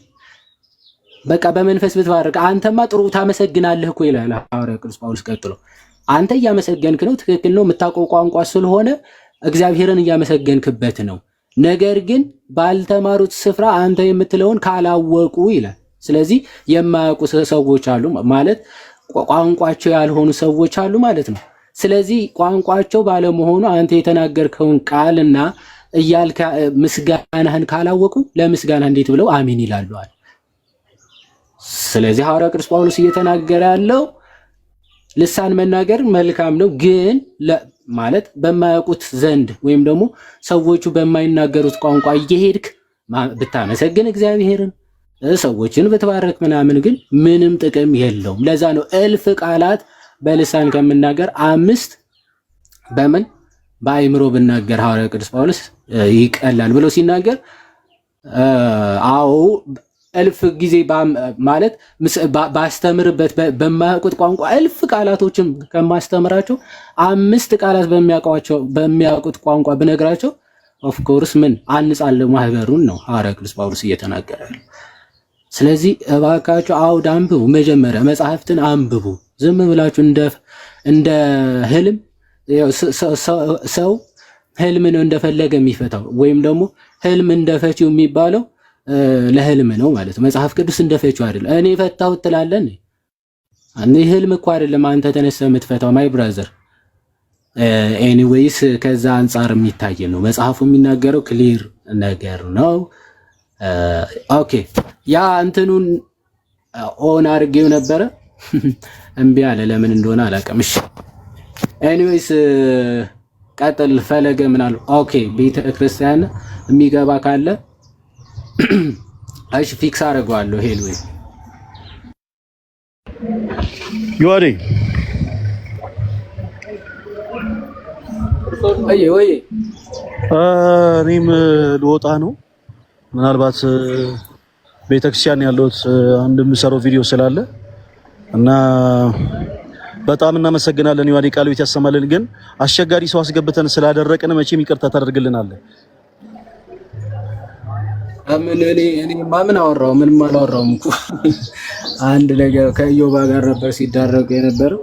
[SPEAKER 1] በቃ በመንፈስ ብትባርክ አንተማ ጥሩ ታመሰግናለህ እኮ ይላል ሐዋርያው ቅዱስ ጳውሎስ ቀጥሎ። አንተ እያመሰገንክ ነው፣ ትክክል ነው፣ የምታውቀው ቋንቋ ስለሆነ እግዚአብሔርን እያመሰገንክበት ነው። ነገር ግን ባልተማሩት ስፍራ አንተ የምትለውን ካላወቁ ይላል። ስለዚህ የማያውቁ ሰዎች አሉ ማለት ቋንቋቸው ያልሆኑ ሰዎች አሉ ማለት ነው። ስለዚህ ቋንቋቸው ባለመሆኑ አንተ የተናገርከውን ቃልና እያልካ ምስጋናህን ካላወቁ ለምስጋና እንዴት ብለው አሜን ይላሉ? ስለዚህ ሐዋርያው ቅዱስ ጳውሎስ እየተናገረ ያለው ልሳን መናገር መልካም ነው፣ ግን ማለት በማያውቁት ዘንድ ወይም ደግሞ ሰዎቹ በማይናገሩት ቋንቋ እየሄድክ ብታመሰግን እግዚአብሔርን ሰዎችን ብትባረክ ምናምን ግን ምንም ጥቅም የለውም። ለዛ ነው እልፍ ቃላት በልሳን ከምናገር 5 በምን በአይምሮ ብናገር ሐዋርያው ቅዱስ ጳውሎስ ይቀላል ብሎ ሲናገር፣ አዎ እልፍ ጊዜ ማለት ባስተምርበት በማያውቁት ቋንቋ እልፍ ቃላቶችን ከማስተምራቸው 5 ቃላት በሚያውቁት ቋንቋ ብነግራቸው ኦፍ ኮርስ ምን አንጻለሁ ማህበሩን ነው ሐዋርያው ቅዱስ ጳውሎስ እየተናገረ ያለው። ስለዚህ እባካችሁ አውድ አንብቡ፣ መጀመሪያ መጽሐፍትን አንብቡ። ዝም ብላችሁ እንደ ህልም ሰው ህልም ነው እንደፈለገ የሚፈታው ወይም ደግሞ ህልም እንደፈቺው የሚባለው ለህልም ነው ማለት ነው። መጽሐፍ ቅዱስ እንደፈቺው አይደለም። እኔ ፈታሁት ትላለህ። እኔ ህልም እኮ አይደለም አንተ ተነስተህ የምትፈታው ማይ ብራዘር። ኤኒዌይስ ከዛ አንጻር የሚታይ ነው መጽሐፉ የሚናገረው ክሊር ነገር ነው። ኦኬ ያ እንትኑን ኦን አድርጌው ነበረ እምቢ አለ። ለምን እንደሆነ አላውቅም። እሺ ኤኒዌይስ ቀጥል ፈለገ ምናል። ኦኬ ቤተ ክርስቲያን የሚገባ ካለ እሺ ፊክስ አደርገዋለሁ። ሄልዌይ
[SPEAKER 5] ዮሐዴ
[SPEAKER 1] ወይ
[SPEAKER 5] እኔም ልወጣ ነው። ምናልባት ቤተክርስቲያን ያለሁት አንድ የምሰራው ቪዲዮ ስላለ እና በጣም እናመሰግናለን። ዮሐዴ ቃል ቤት ያሰማልን። ግን አስቸጋሪ ሰው አስገብተን ስላደረቅን መቼም ይቅርታ ታደርግልናለህ።
[SPEAKER 1] እኔ ማምን አወራው? ምንም አላወራውም እኮ አንድ ነገር ከዮባ ጋር ነበር ሲዳረቁ የነበረው።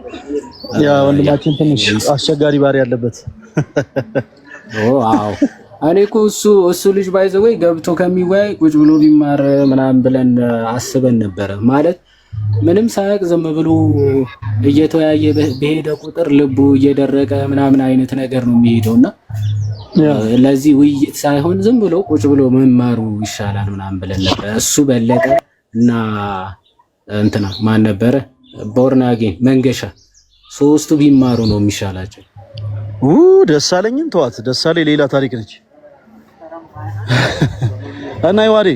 [SPEAKER 5] ያ ወንድማችን ትንሽ አስቸጋሪ ባህሪ ያለበት
[SPEAKER 1] አዎ እኔ እኮ እሱ ልጅ ባይዘወይ ገብቶ ከሚወያይ ቁጭ ብሎ ቢማር ምናምን ብለን አስበን ነበረ። ማለት ምንም ሳያቅ ዝም ብሎ እየተወያየ በሄደ ቁጥር ልቡ እየደረቀ ምናምን አይነት ነገር ነው የሚሄደውና ለዚህ ውይይት ሳይሆን ዝም ብሎ ቁጭ ብሎ መማሩ ይሻላል ምናምን ብለን ነበር። እሱ በለጠ እና እንትና ማን ነበረ ቦርናጌ መንገሻ ሶስቱ ቢማሩ ነው የሚሻላቸው።
[SPEAKER 5] ደሳለኝን ተዋት። ደሳለኝ ሌላ ታሪክ ነች። እና ዮሐዴ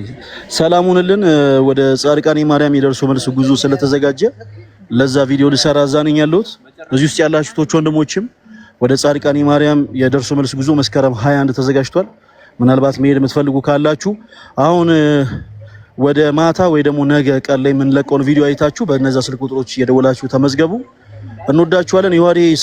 [SPEAKER 5] ሰላሙንልን ወደ ጻድቃኔ ማርያም የደርሶ መልስ ጉዞ ስለተዘጋጀ ለዛ ቪዲዮ ልሰራ እዛ ነኝ ያለሁት። እዚህ ውስጥ ያላችሁት ወንድሞችም ወደ ጻድቃኔ ማርያም የደርሶ መልስ ጉዞ መስከረም 21 ተዘጋጅቷል። ምናልባት መሄድ የምትፈልጉ ካላችሁ አሁን ወደ ማታ ወይ ደግሞ ነገ ቀን ላይ የምንለቀውን ቪዲዮ አይታችሁ በእነዛ ስልክ ቁጥሮች እየደወላችሁ ተመዝገቡ። እንወዳችኋለን። ዮሐዴ